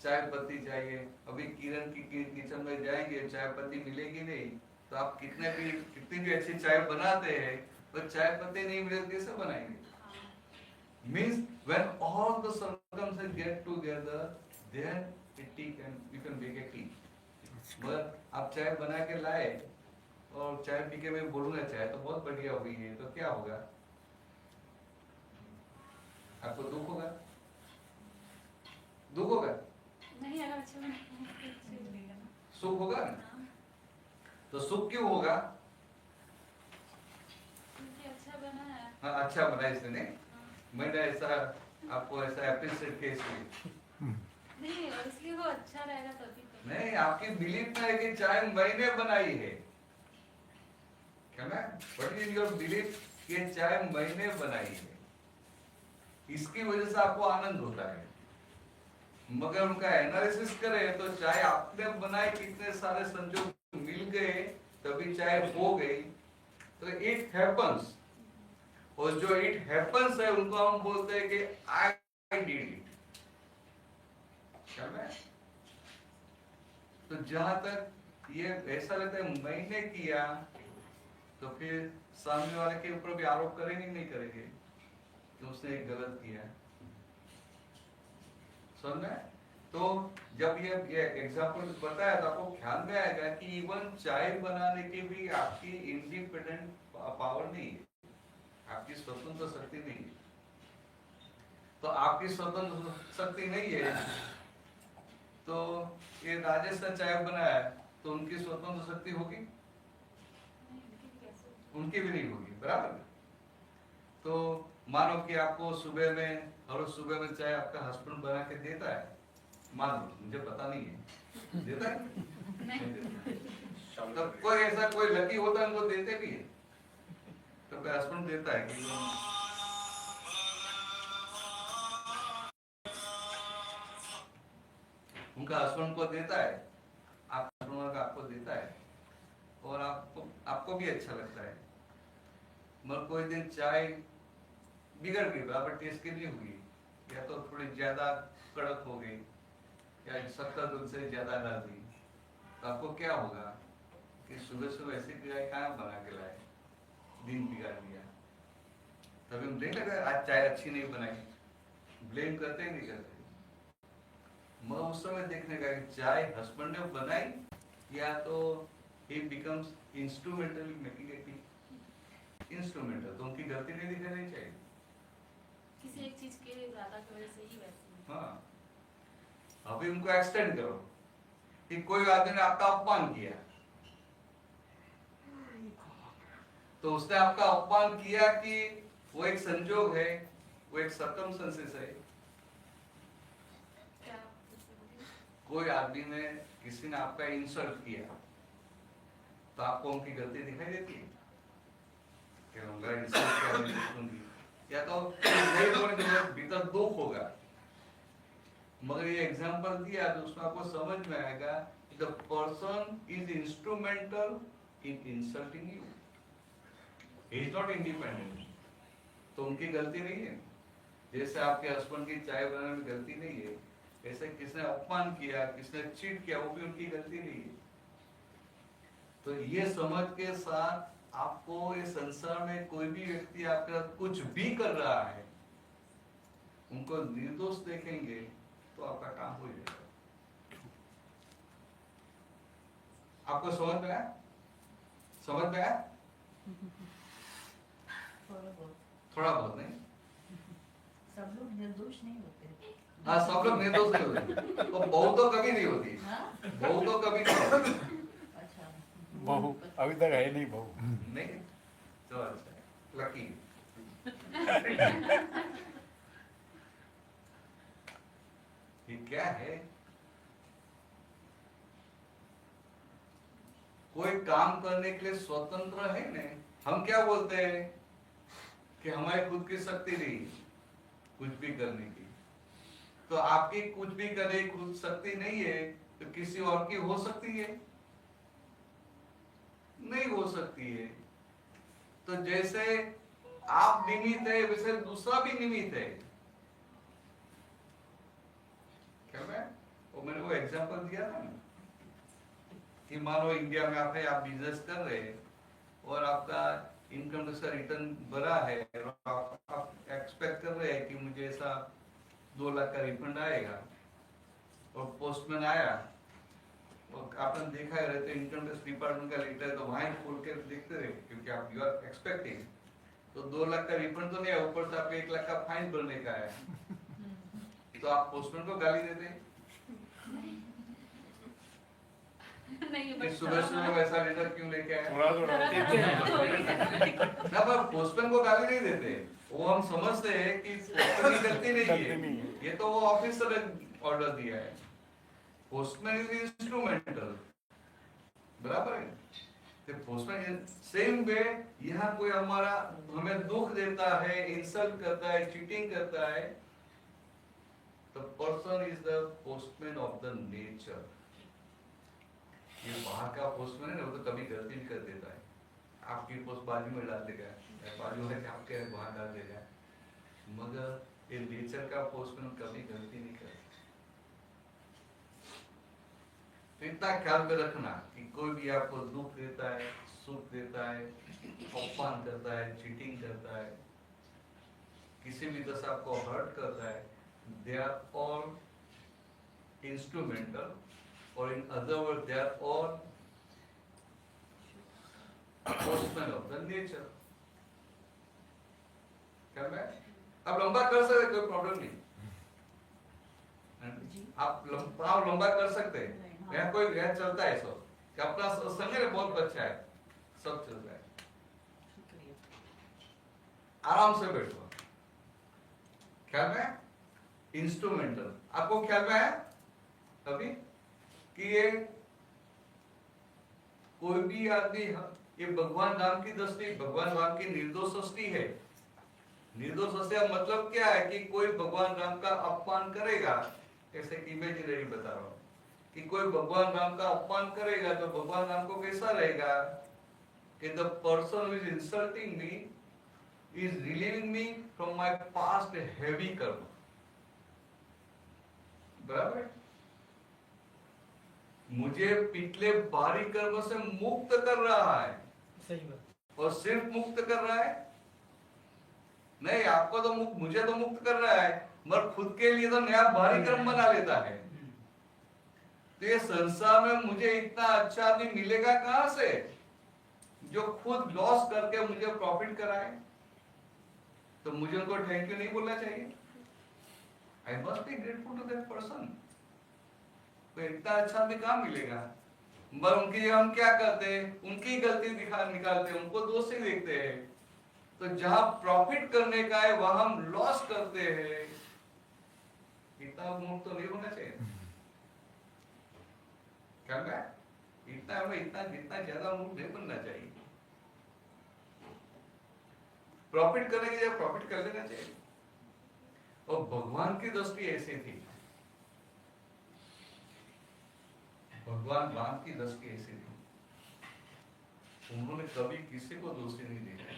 S3: चाय पत्ती चाहिए। अभी किरण की किचन में जाएंगे, चाय पत्ती मिलेगी नहीं, तो आप कितनी भी अच्छी चाय बनाते हैं, तो चाय पत्ती नहीं मिले कैसे बनाएंगे? Means when all the circumstances get together, then you can make a tea. मगर आप चाय बना के लाए और चाय पी के मैं बोलूंगा चाय तो बहुत बढ़िया हुई है, तो क्या होगा? आपको दुख होगा? दुख होगा?
S7: नहीं, अगर अच्छा बना तो अच्छी लगेगा ना।
S3: सुख होगा ना?
S7: हाँ,
S3: तो सुख क्यों होगा?
S7: क्योंकि अच्छा बना है।
S3: हाँ, अच्छा बना इसने।
S7: हाँ।
S3: मैंने ऐसा आपको ऐसा अप्रिशिएट किया इसलिए
S7: नहीं, और इसलिए वो अच्छा रहेगा तभी तो।
S3: नहीं, आपकी बिलीफ में है कि चाय मैंने बनाई है, क्या मैं? व्हाट इज योर बिलीफ कि चाय मैंने बनाई है, इसकी वजह से आपको आनंद होता है। मगर उनका एनालिसिस करें तो चाय आपने बनाई, कितने सारे संजोग मिल गए तभी चाय हो गई, तो इट हैपेंस। और जो इट हैपन्स है उनको हम बोलते हैं कि आई डिड इट। तो जहां तक ये ऐसा लगता है मैंने किया, तो फिर सामने वाले के ऊपर भी आरोप करेंगे नहीं करेंगे कि उसने एक गलत किया। समझ में? तो जब ये एग्जांपल बताया तो आपको ख्याल में आएगा कि इवन चाय बनाने की भी आपकी इंडिपेंडेंट पावर नहीं है, आपकी स्वतंत्र शक्ति नहीं है। तो आपकी स्वतंत्र शक्ति नहीं है, तो ये राजेश ने चाय बनाया तो उनकी स्वतंत्र शक्ति होगी? उनकी भी नहीं होगी, बराबर। तो मानो कि आपको सुबह में, हर सुबह में चाय आपका हस्बैंड बना के देता है, मान लो, मुझे पता नहीं है, देता है? नहीं देता। तब कोई ऐसा कोई लकी होता है उनको देते भी है, तो हस्बैंड देता है कि उनका हस्बैंड को देता है, आप हस्बैंड का आपको देता है, और आपको भी अच्छा लगता है। मगर कोई दिन चाय बिगड़ गई, बराबर टेस्ट की नहीं हुई, या तो थोड़ी ज्यादा कड़क हो गई, या शक्कर दूध से ज्यादा डाल दी, तो आपको क्या होगा कि सुबह सुबह ऐसी चाय कहाँ बना के लाए, दिन बिगाड़ दिया। तभी हम देख लगा आज चाय अच्छी नहीं बनाई, ब्लेम करते ही नहीं करते। मैं उस समय देखने का कि चाय हस्बैंड ने बनाई, या तो he becomes instrumental in making a tea, instrumental, तो उनकी गलती नहीं दिखानी चाहिए।
S7: किसी एक चीज के ज्यादा की वजह से ही वैसे।
S3: हाँ, अभी उनको एक्सटेंड करो कि कोई आदमी ने आपका अपमान किया, तो उसने आपका अपमान किया कि वो एक संजोग है, वो एक सर्कमस्टेंसेस है।
S7: क्या
S3: कोई आदमी ने, किसी ने आपका इंसल्ट किया, तो आपको उनकी गलती दिखाई देती है कि उनका इंसल्ट किया, मैं देखूंगी, या तो नहीं बोलने के भीतर दुख होगा। मगर ये एग्जांपल दिया तो उसमें आपको समझ में आएगा the person is instrumental in insulting you, he is not independent. तो उनकी गलती नहीं है, जैसे आपके हस्बैंड की चाय बनाने में गलती नहीं है, ऐसे किसने अपमान किया, किसने चीट किया, वो भी उनकी गलती नहीं है। तो ये समझ के साथ आपको इस संसार में कोई भी व्यक्ति आपके साथ कुछ भी कर रहा है, उनको निर्दोष देखेंगे तो आपका काम हो जाएगा। आपको समझ में आया? समझ में आया? थोड़ा बहुत नहीं,
S5: सब लोग निर्दोष नहीं होते।
S3: हाँ सब लोग निर्दोष नहीं होते, तो बहू तो कभी नहीं होती, बहू तो कभी नहीं होती।
S5: अच्छा,
S2: बहू अभी तक है नहीं बहू।
S3: नहीं, तो अच्छा लकी। ये क्या है? कोई काम करने के लिए स्वतंत्र है ना। हम क्या बोलते हैं कि हमारी खुद की शक्ति नहीं कुछ भी करने की। तो आपकी कुछ भी करने की खुद शक्ति नहीं है, तो किसी और की हो सकती है? नहीं हो सकती है। तो जैसे आप निमित्त है, वैसे दूसरा भी निमित्त है। क्या मैंने वो एग्जांपल दिया था ना कि मानो इंडिया में आप बिजनेस कर रहे हैं और आपका इनकम टैक्स का रिटर्न बड़ा है और आप एक्सपेक्ट कर रहे हैं कि मुझे ऐसा 2 लाख का रिफंड आएगा, और पोस्टमैन आया और आपने देखा है तो इनकम टैक्स डिपार्टमेंट का लेटर है, तो वहां खोल के देखते रहे क्योंकि आप यू आर एक्सपेक्टिंग, तो 2 लाख का रिफंड तो नहीं है, ऊपर से आपको 1 लाख का फाइन भरने का है, तो आप पोस्टमैन को गाली देते हैं कि सुबह सुबह वैसा लेटर क्यों लेके आए?
S1: थोड़ा थोड़ा
S3: ना, पर पोस्टमैन को गाली नहीं देते, वो हम समझते हैं कि पोस्टमैन की गलती नहीं है, ये तो वो ऑफिसर ने ऑर्डर दिया है। पोस्टमैन इज इंस्ट्रूमेंटल, बराबर है। तो पोस्टमैन सेम वे यहाँ कोई हमें दुख देता है, इंसल्ट करता है, चीटिंग करता है, the person is the postman of the nature. ये बाहर का पोस्टमैन है, वो तो कभी गलती भी कर देता है, आपकी पोस्ट बाजू में डाल देगा, या बाजू में आपके वहां डाल देगा, मगर ये नेचर का पोस्टमैन कभी गलती नहीं करता। तो इतना ख्याल में रखना कि कोई भी आपको दुख देता है, सुख देता है, अपमान करता है, चीटिंग करता है, किसी भी तरह से आपको हर्ट करता है, दे आर ऑल इंस्ट्रूमेंटल, और in other word they are all postman of the nature. क्या मैं आप लंबा कर सकते, कोई प्रॉब्लम नहीं, आप लंबा कर सकते हैं, यहाँ कोई यहाँ चलता है सब, कि अपना समय बहुत अच्छा है, सब चलता है, आराम से बैठो। ख्याल में इंस्ट्रूमेंटल, आपको ख्याल में है अभी कि ये कोई भी आदमी, ये भगवान राम की दृष्टि, भगवान राम की निर्दोष सृष्टि है। निर्दोष सृष्टि का मतलब क्या है कि कोई भगवान राम का अपमान करेगा, ऐसे इमेजिनरी बता रहा हूं, कि कोई भगवान राम का अपमान करेगा तो भगवान राम को कैसा रहेगा कि the person who is insulting me is relieving me from my past heavy कर्म। बराबर, मुझे पिछले भारी कर्म से मुक्त कर रहा है।
S4: सही बात।
S3: और सिर्फ मुक्त कर रहा है नहीं, आपको तो मुक्त, मुझे तो मुक्त कर रहा है, मगर खुद के लिए तो नया भारी कर्म बना लेता है। तो ये संसार में मुझे इतना अच्छा आदमी मिलेगा कहां से, जो खुद लॉस करके मुझे प्रॉफिट कराए? तो मुझे उनको थैंक यू नहीं बोलना चाहिए? I must be grateful to that person. तो इतना अच्छा आदमी कहां मिलेगा? मगर उनकी जगह हम क्या करते हैं, उनकी गलती निकालते हैं, उनको दोषी देखते हैं। तो जहां प्रॉफिट करने का है वहां हम लॉस करते हैं। इतना मूड तो नहीं होना चाहिए। क्या इतना जितना ज्यादा मूड नहीं बनना चाहिए। प्रॉफिट करने की जगह प्रॉफिट कर लेना चाहिए। और भगवान की दृष्टि ऐसी थी, भगवान राम की दृष्टि ऐसी थी, उन्होंने कभी किसी को दोषी नहीं देखा है,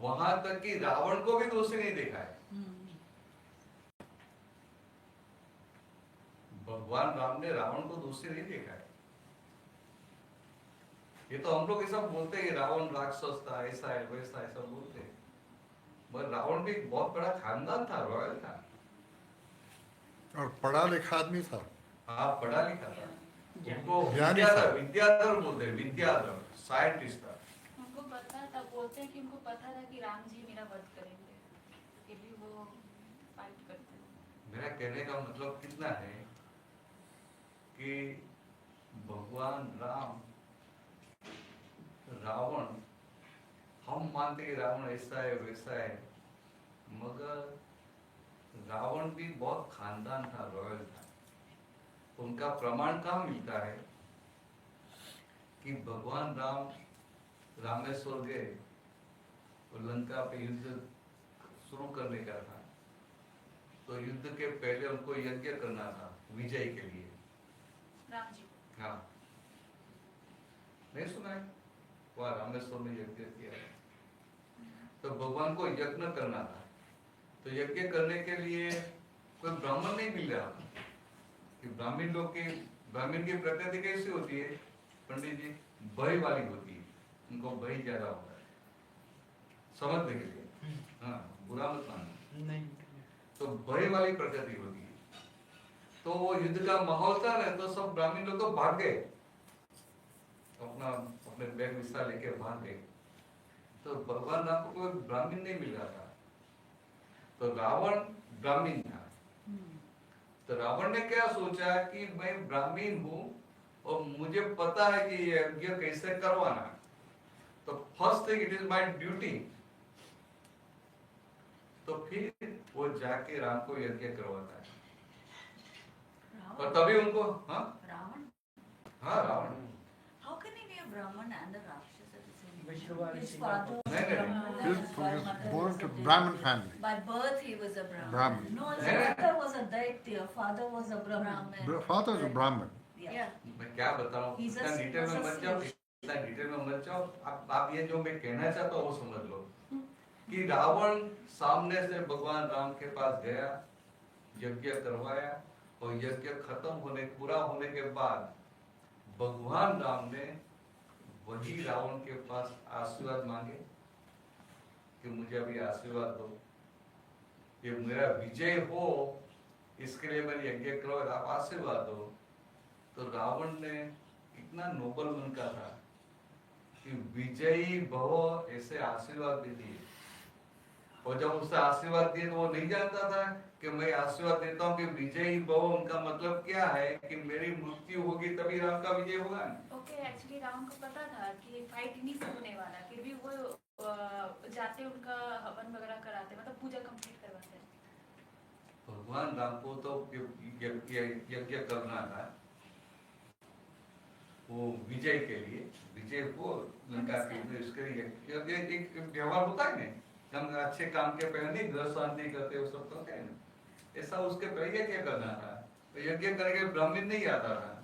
S3: वहां तक कि रावण को भी दोषी नहीं देखा है। भगवान राम ने रावण को दोषी नहीं देखा है। ये तो हम लोग ऐसा बोलते हैं रावण राक्षस था, ऐसा है वैसा, ऐसा बोलते हैं, मगर रावण भी एक बहुत बड़ा खानदान था, रॉयल था,
S6: और पढ़ा लिखा आदमी था।
S3: हाँ, पढ़ा लिखा था। उनको
S6: ज्ञानी था।
S3: विद्याधर बोलते हैं, विद्याधर, साइंटिस्ट था।
S7: उनको पता था, बोलते हैं कि उनको पता था कि राम जी मेरा वध करेंगे, फिर भी वो फाइट करते हैं।
S3: मेरा कहने का मतलब कितना है कि भगवान राम, रावण, हम मानते हैं रावण ऐसा है वैसा है, मगर रावण भी बहुत खानदान था, रॉयल था। उनका प्रमाण कहाँ मिलता है कि भगवान राम रामेश्वर गए और लंका पे युद्ध शुरू करने का था, तो युद्ध के पहले उनको यज्ञ करना था विजय के लिए।
S7: राम जी,
S3: हाँ, नहीं सुना है? वह रामेश्वर में यज्ञ किया है, तो भगवान को यज्ञ करना था। तो यज्ञ करने के लिए कोई ब्राह्मण नहीं मिल रहा था, कि ब्राह्मण लोग की, ब्राह्मण की प्रकृति कैसी होती है पंडित जी? भय वाली होती है, उनको भय ज्यादा होता है, समझने के लिए। हाँ, बुरा मत मानना,
S4: नहीं,
S3: तो भय वाली प्रकृति होती है। तो वो युद्ध का माहौल था ना, तो सब ब्राह्मण लोग तो भाग गए, अपने बैग विस्तार लेके भाग गए। तो भगवान राम को कोई ब्राह्मण नहीं मिल रहा था, तो रावण ब्राह्मण था। तो रावण ने क्या सोचा कि मैं ब्राह्मण हूं और मुझे पता है कि ये यज्ञ कैसे करवाना, तो first thing it is my duty. तो फिर वो जाके राम को यज्ञ करवाता है, और तभी उनको
S5: Ravan?
S3: हाँ Ravan.
S5: How can he be a Brahman and a Rakshasa at the same time?
S4: Vishnuvar
S5: His
S4: is
S5: father was
S3: No,
S5: a
S3: no, no.
S5: Brahman
S6: He
S5: and his
S6: was born to
S5: was a
S6: Brahmin
S5: Daitya.
S6: family.
S5: By birth he was a Brahman.
S6: Brahmin.
S5: No, his
S3: No, no.
S5: mother was a Daitya, father was a Brahman.
S6: Father is a Brahmin.
S5: Yeah.
S3: मैं क्या बताऊं,
S5: He's a
S3: इतना detail में मत जाओ, इतना detail में मत जाओ, आप ये जो मैं कहना चाहता हूँ वो समझ लो कि रावण सामने से भगवान राम के पास गया, यज्ञ करवाया, और यज्ञ पूरा होने के बाद भगवान राम ने वही रावण के पास आशीर्वाद मांगे कि मुझे अभी आशीर्वाद दो, ये मेरा विजय हो, इसके लिए मैंने यज्ञ करो, आप आशीर्वाद दो। तो रावण ने इतना नोबल मन का था कि विजयी भव ऐसे आशीर्वाद भी दिए, और जब उससे आशीर्वाद दिए तो वो नहीं जानता था कि मैं आशीर्वाद देता हूँ कि विजयी भव, उनका मतलब क्या है कि मेरी मृत्यु होगी तभी राम का विजय होगा।
S7: ओके, एक्चुअली रावण को पता था कि फाइट नहीं से होने वाला, फिर भी वो जाते उनका हवन वगैरह कराते, मतलब पूजा कंप्लीट करवाते।
S3: भगवान राम को तो यज्ञ करना था, वो विजय के लिए, विजय को लंका के लिए, इसके लिए एक व्यवहार होता है ना, हम अच्छे काम के पहले ग्रह शांति करते वो सब करते हैं ना, ऐसा उसके पहले यज्ञ करना था। तो यज्ञ करके ब्राह्मण नहीं आता था,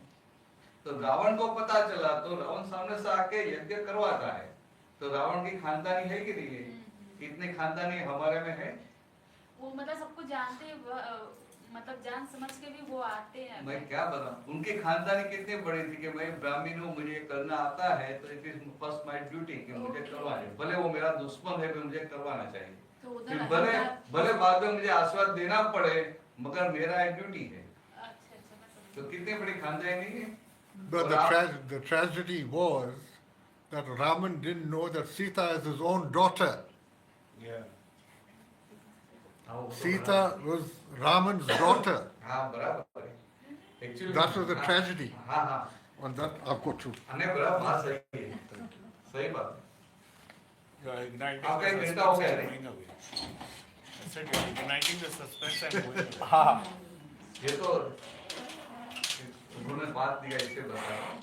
S3: तो रावण को पता चला, तो रावण सामने से आके यज्ञ करवाता है। तो रावण की खानदानी है कि नहीं है? इतनी खानदानी हमारे में है।
S7: वो मतलब सबको जानते, मतलब जान समझ के भी वो आते हैं।
S3: मैं क्या बताऊं, उनकी खानदानी कितनी बड़ी थी कि मैं ब्राह्मण हूँ, मुझे करना आता है, तो it is first my duty कि मुझे करवाना है, भले वो मेरा दुश्मन है, मुझे करवाना चाहिए।
S7: तो
S3: फिर भले बाद में मुझे आशीर्वाद देना पड़े, मगर मेरा ड्यूटी है। तो कितनी बड़ी खानदानी नहीं है।
S6: But the tragedy was that Raman didn't know that Sita is his own daughter.
S1: Yeah.
S6: Sita was Raman's daughter.
S3: हाँ बराबर है। Actually
S6: That was the tragedy.
S3: हाँ हाँ।
S6: On that, I'll go through.
S3: अन्य बराबर बात सही है, सही बात।
S2: You are igniting
S3: आपका एक
S2: the
S3: घंटा हो
S2: suspense
S3: गया
S2: and
S3: नहीं?
S2: going away. I said you are igniting the suspense and going away.
S4: हाँ,
S3: ये तो उन्होंने बात दिया, इससे बता रहा हूँ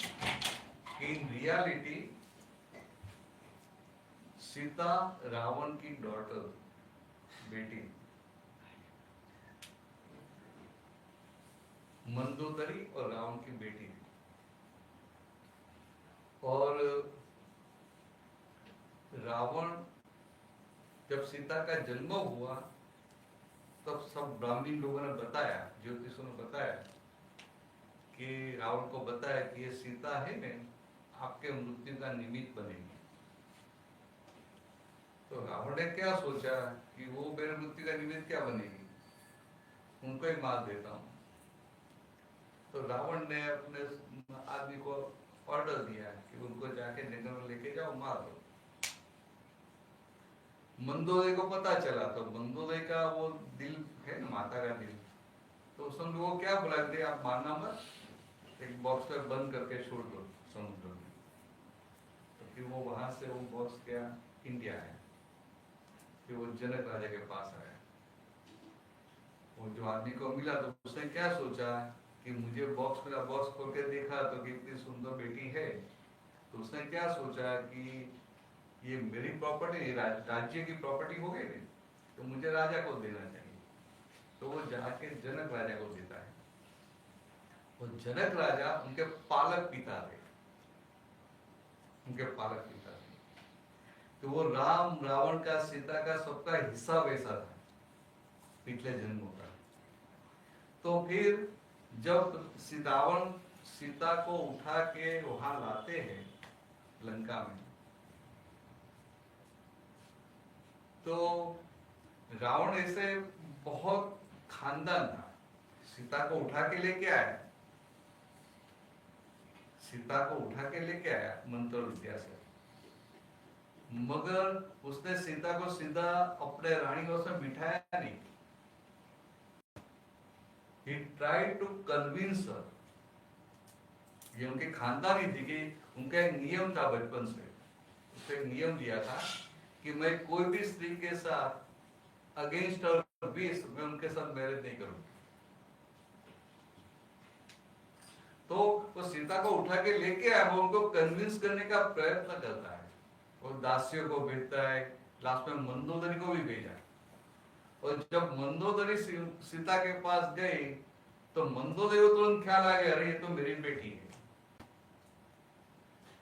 S3: कि इन रियलिटी सीता रावण की डॉटर, बेटी, मंदोदरी और रावण की बेटी थी। और रावण जब सीता का जन्म हुआ तब सब ब्राह्मण लोगों ने बताया, ज्योतिषों ने बताया कि रावण को बताया कि ये सीता है ना, आपके मृत्यु का निमित्त बनेगी। तो रावण ने क्या सोचा कि वो मेरे मृत्यु का निमित्त क्या बनेगी, उनको ही मार देता हूँ। तो रावण ने अपने आदमी को ऑर्डर दिया कि उनको जाके जंगल में लेके जाओ, मार दो। मंदोदरी को पता चला, तो मंदोदरी का वो दिल है ना, माता का दिल, तो उसने वो क्या बोला कि आप मारना मत, एक बॉक्स में बंद करके छोड़ दो समुद्र में। तो फिर वो वहां से वो बॉक्स क्या इंडिया आया, फिर वो जनक राजा के पास आया। वो जो आदमी को मिला तो उसने क्या सोचा कि मुझे बॉक्स मिला, बॉक्स खोल के देखा तो कितनी सुंदर बेटी है। तो उसने क्या सोचा कि ये मेरी प्रॉपर्टी, राज्य की प्रॉपर्टी हो गई, तो मुझे राजा को देना चाहिए। तो वो जाके जनक राजा को देता है। वो जनक राजा उनके पालक पिता थे, उनके पालक पिता थे। तो वो राम, रावण का, सीता का सबका हिस्सा वैसा था पिछले जन्मों का। तो फिर जब रावण सीता को उठा के वहां लाते हैं लंका में, तो रावण ऐसे बहुत खानदान था, सीता को उठा के लेके आया, सीता को उठा के लेके आया मंत्र विद्या से, मगर उसने सीता को सीधा अपने रानियों से बिठाया नहीं। He tried to convince her। ये उनके खानदानी थी कि उनका एक नियम था बचपन से, उसने एक नियम दिया था कि मैं कोई भी स्त्री के साथ अगेंस्ट और विश, मैं उनके साथ मैरिज नहीं करूंगी। तो वो सीता को उठा के लेके आया, वो उनको कन्विंस करने का प्रयत्न करता है, वो दासियों को भेजता है, लास्ट में मंदोदरी को भी भेजा। और जब मंदोदरी सीता के पास गई तो मंदोदरी को तुरंत ख्याल आ गया, अरे ये तो मेरी बेटी है।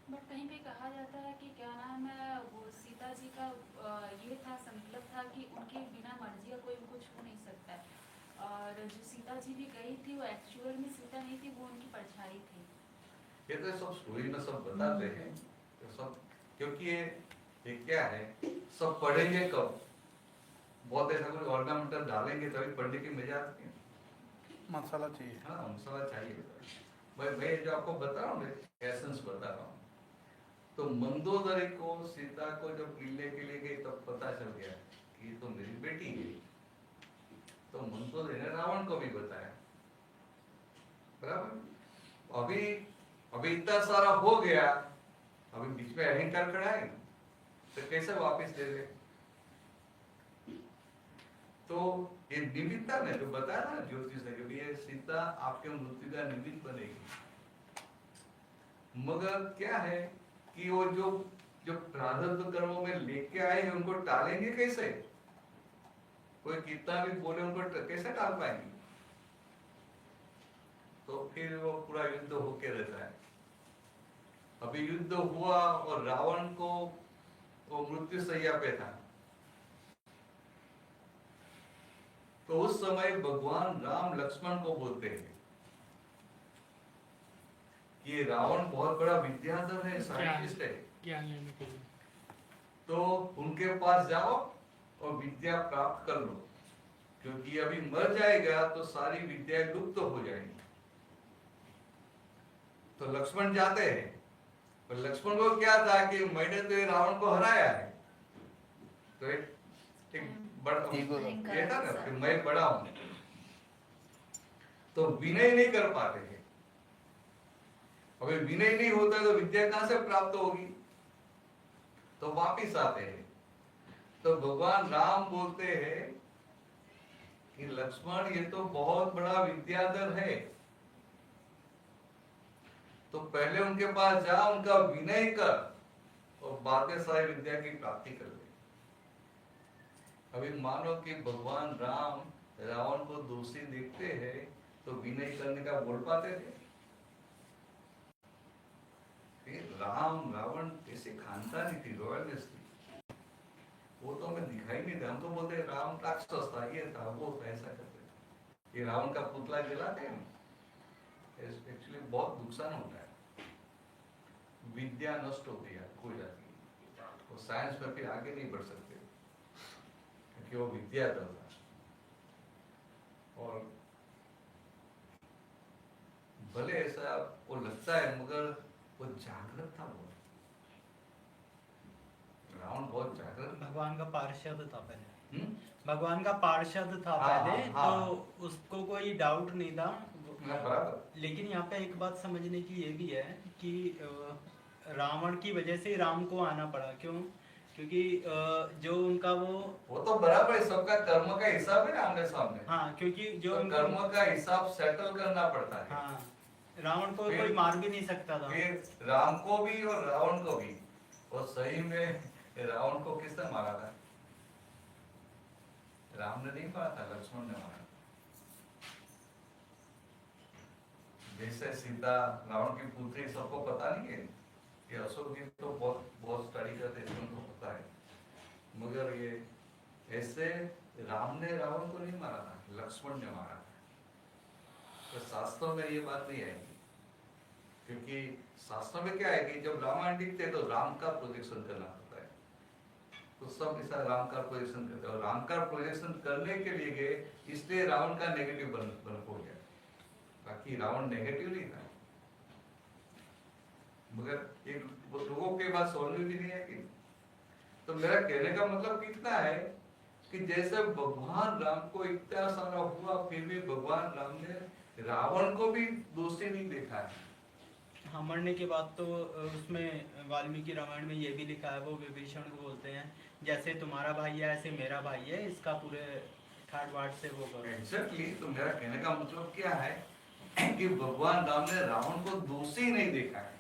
S7: बट कहीं पे कहा जाता है कि क्या नाम है वो सीता जी का ये था संकल्प था कि उनके बिना मर्जी का कोई उनको छू नहीं सकता है। और जो सीता जी भी गई थी वो एक्चुअल में सीता नहीं थी, वो उनकी परछाई थी।
S3: ये तो सब स्टोरी में सब बताते हैं तो सब, क्योंकि ये क्या है, सब पढ़ेंगे कब, बहुत ऐसा कोई ऑर्नामेंटल डालेंगे तभी पढ़ने की मजा आती है।
S2: मसाला चाहिए।
S3: हाँ मसाला चाहिए। मैं जो आपको बता रहा हूँ एसेंस बता रहा हूँ। तो मंदोदरी को सीता को जब मिलने के लिए गई तब पता चल गया कि ये तो मेरी बेटी है। तो मंदोदरी ने रावण को भी बताया, बराबर। अभी इतना सारा हो गया, अभी बीच में अहंकार खड़ा है तो कैसे वापस दे दे। तो ये निमित्ता ने जो बताया ना ज्योतिष ने कि ये सीता आपके मृत्यु का निमित्त बनेगी, मगर क्या है कि वो जो प्रारब्ध कर्मों में लेके आए हैं उनको टालेंगे कैसे? कोई कितना भी बोले उनको कैसे टाल पाएंगे? तो फिर वो पूरा युद्ध होके रहता है। अभी युद्ध हुआ और रावण को वो मृत्यु सैया पे था। तो उस समय भगवान राम लक्ष्मण को बोलते हैं कि रावण बहुत बड़ा विद्याधर है, साइंटिस्ट है,
S4: ज्ञान लेने के लिए।
S3: तो उनके पास जाओ और विद्या प्राप्त कर लो, क्योंकि अभी मर जाएगा तो सारी विद्या लुप्त हो जाएंगी। तो लक्ष्मण जाते हैं, पर लक्ष्मण को क्या था कि मैंने तो रावण को हराया है, तो एक बड़ा ये था ना कि मैं बड़ा हूं, तो विनय नहीं कर पाते हैं। अभी विनय नहीं होता तो विद्या कहां से प्राप्त होगी? तो वापिस आते हैं। तो भगवान राम बोलते हैं कि लक्ष्मण ये तो बहुत बड़ा विद्याधर है, तो पहले उनके पास जा, उनका विनय कर और बाद में सारी विद्या की प्राप्ति कर ले। अभी मानो कि भगवान राम रावण को दोषी देखते हैं तो विनय करने का बोल पाते थे? राम रावण ऐसे खानदानी थी, रॉयलिस्ट थी, वो तो हमें दिखाई नहीं था। हम तो बोलते राम राक्षस था, ये था वो था, ऐसा करते। ये रावण का पुतला जलाते हैं, एक्चुअली बहुत नुकसान होता है, विद्या नष्ट होती है, खो जाती है, वो साइंस में फिर आगे नहीं बढ़ सकते क्योंकि वो विद्या था। और भले ऐसा वो लगता है मगर वो जागृत था बहुत, रावण बहुत जागृत।
S8: भगवान का पार्षद था पहले। भगवान का पार्षद था पहले, तो उसको कोई डाउट नहीं था। लेकिन यहाँ पे एक बात समझने की ये भी है कि रावण की वजह से राम को आना पड़ा। क्यों? क्योंकि जो उनका वो
S3: तो बराबर है, सबका कर्म का हिसाब है ना आमने सामने।
S8: हाँ, क्योंकि जो
S3: तो कर्म का हिसाब सेटल करना पड़ता है।
S8: हाँ, रावण को कोई मार भी नहीं सकता था।
S3: फिर राम को भी और रावण को भी। और सही में रावण को किसने मारा था? राम ने नहीं मारा था, लक्ष्मण ने मारा। जैसे सीता रावण की पुत्री, सबको पता नहीं है, ये अशोक जी तो बहुत स्टडी करते हैं, उनको पता है, मगर ये ऐसे राम ने रावण को नहीं मारा था, लक्ष्मण ने मारा था। तो शास्त्रों में ये बात नहीं आएगी, क्योंकि शास्त्रों में क्या है कि जब रामायण लिखते तो राम का प्रोजेक्शन करना होता है, तो सब ऐसा राम का प्रोजेक्शन करते हैं। और राम का प्रोजेक्शन करने के लिए गए, इसलिए रावण का नेगेटिव बन हो गया, बाकी रावण नेगेटिव नहीं था। मगर एक लोगों के पास सॉल्व भी नहीं है कि, तो मेरा कहने का मतलब कितना है कि जैसे भगवान राम को इतना सारा हुआ, फिर भी भगवान राम ने रावण को भी दोषी नहीं देखा है।
S8: हाँ, मरने के बाद तो उसमें वाल्मीकि रामायण में ये भी लिखा है, वो विभीषण को बोलते हैं जैसे तुम्हारा भाई है ऐसे मेरा भाई है, इसका पूरे थर्ड वार्ड से वो करो।
S3: एग्जैक्टली। तो मेरा कहने का मतलब क्या है कि भगवान राम ने रावण को दोषी नहीं देखा है,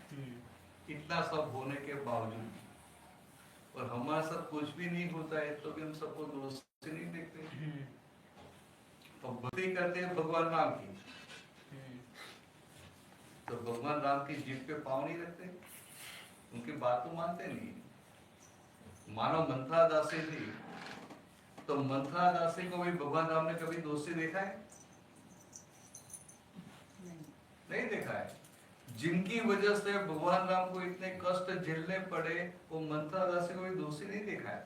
S3: इतना सब होने के बावजूद। और हमारे साथ कुछ भी नहीं होता है तो भी हम सबको दोषी नहीं देखते, तो भक्ति करते हैं भगवान राम की, तो भगवान राम की जीभ पे पाँव नहीं रखते। उनकी बात तो मानते नहीं। मानो मंथरा दासी थी, तो मंथरा दासी को भी भगवान राम ने कभी दोषी देखा है? नहीं देखा है। जिनकी वजह से भगवान राम को इतने कष्ट झेलने पड़े, वो मंथरा दासी को भी दोषी नहीं देखा है।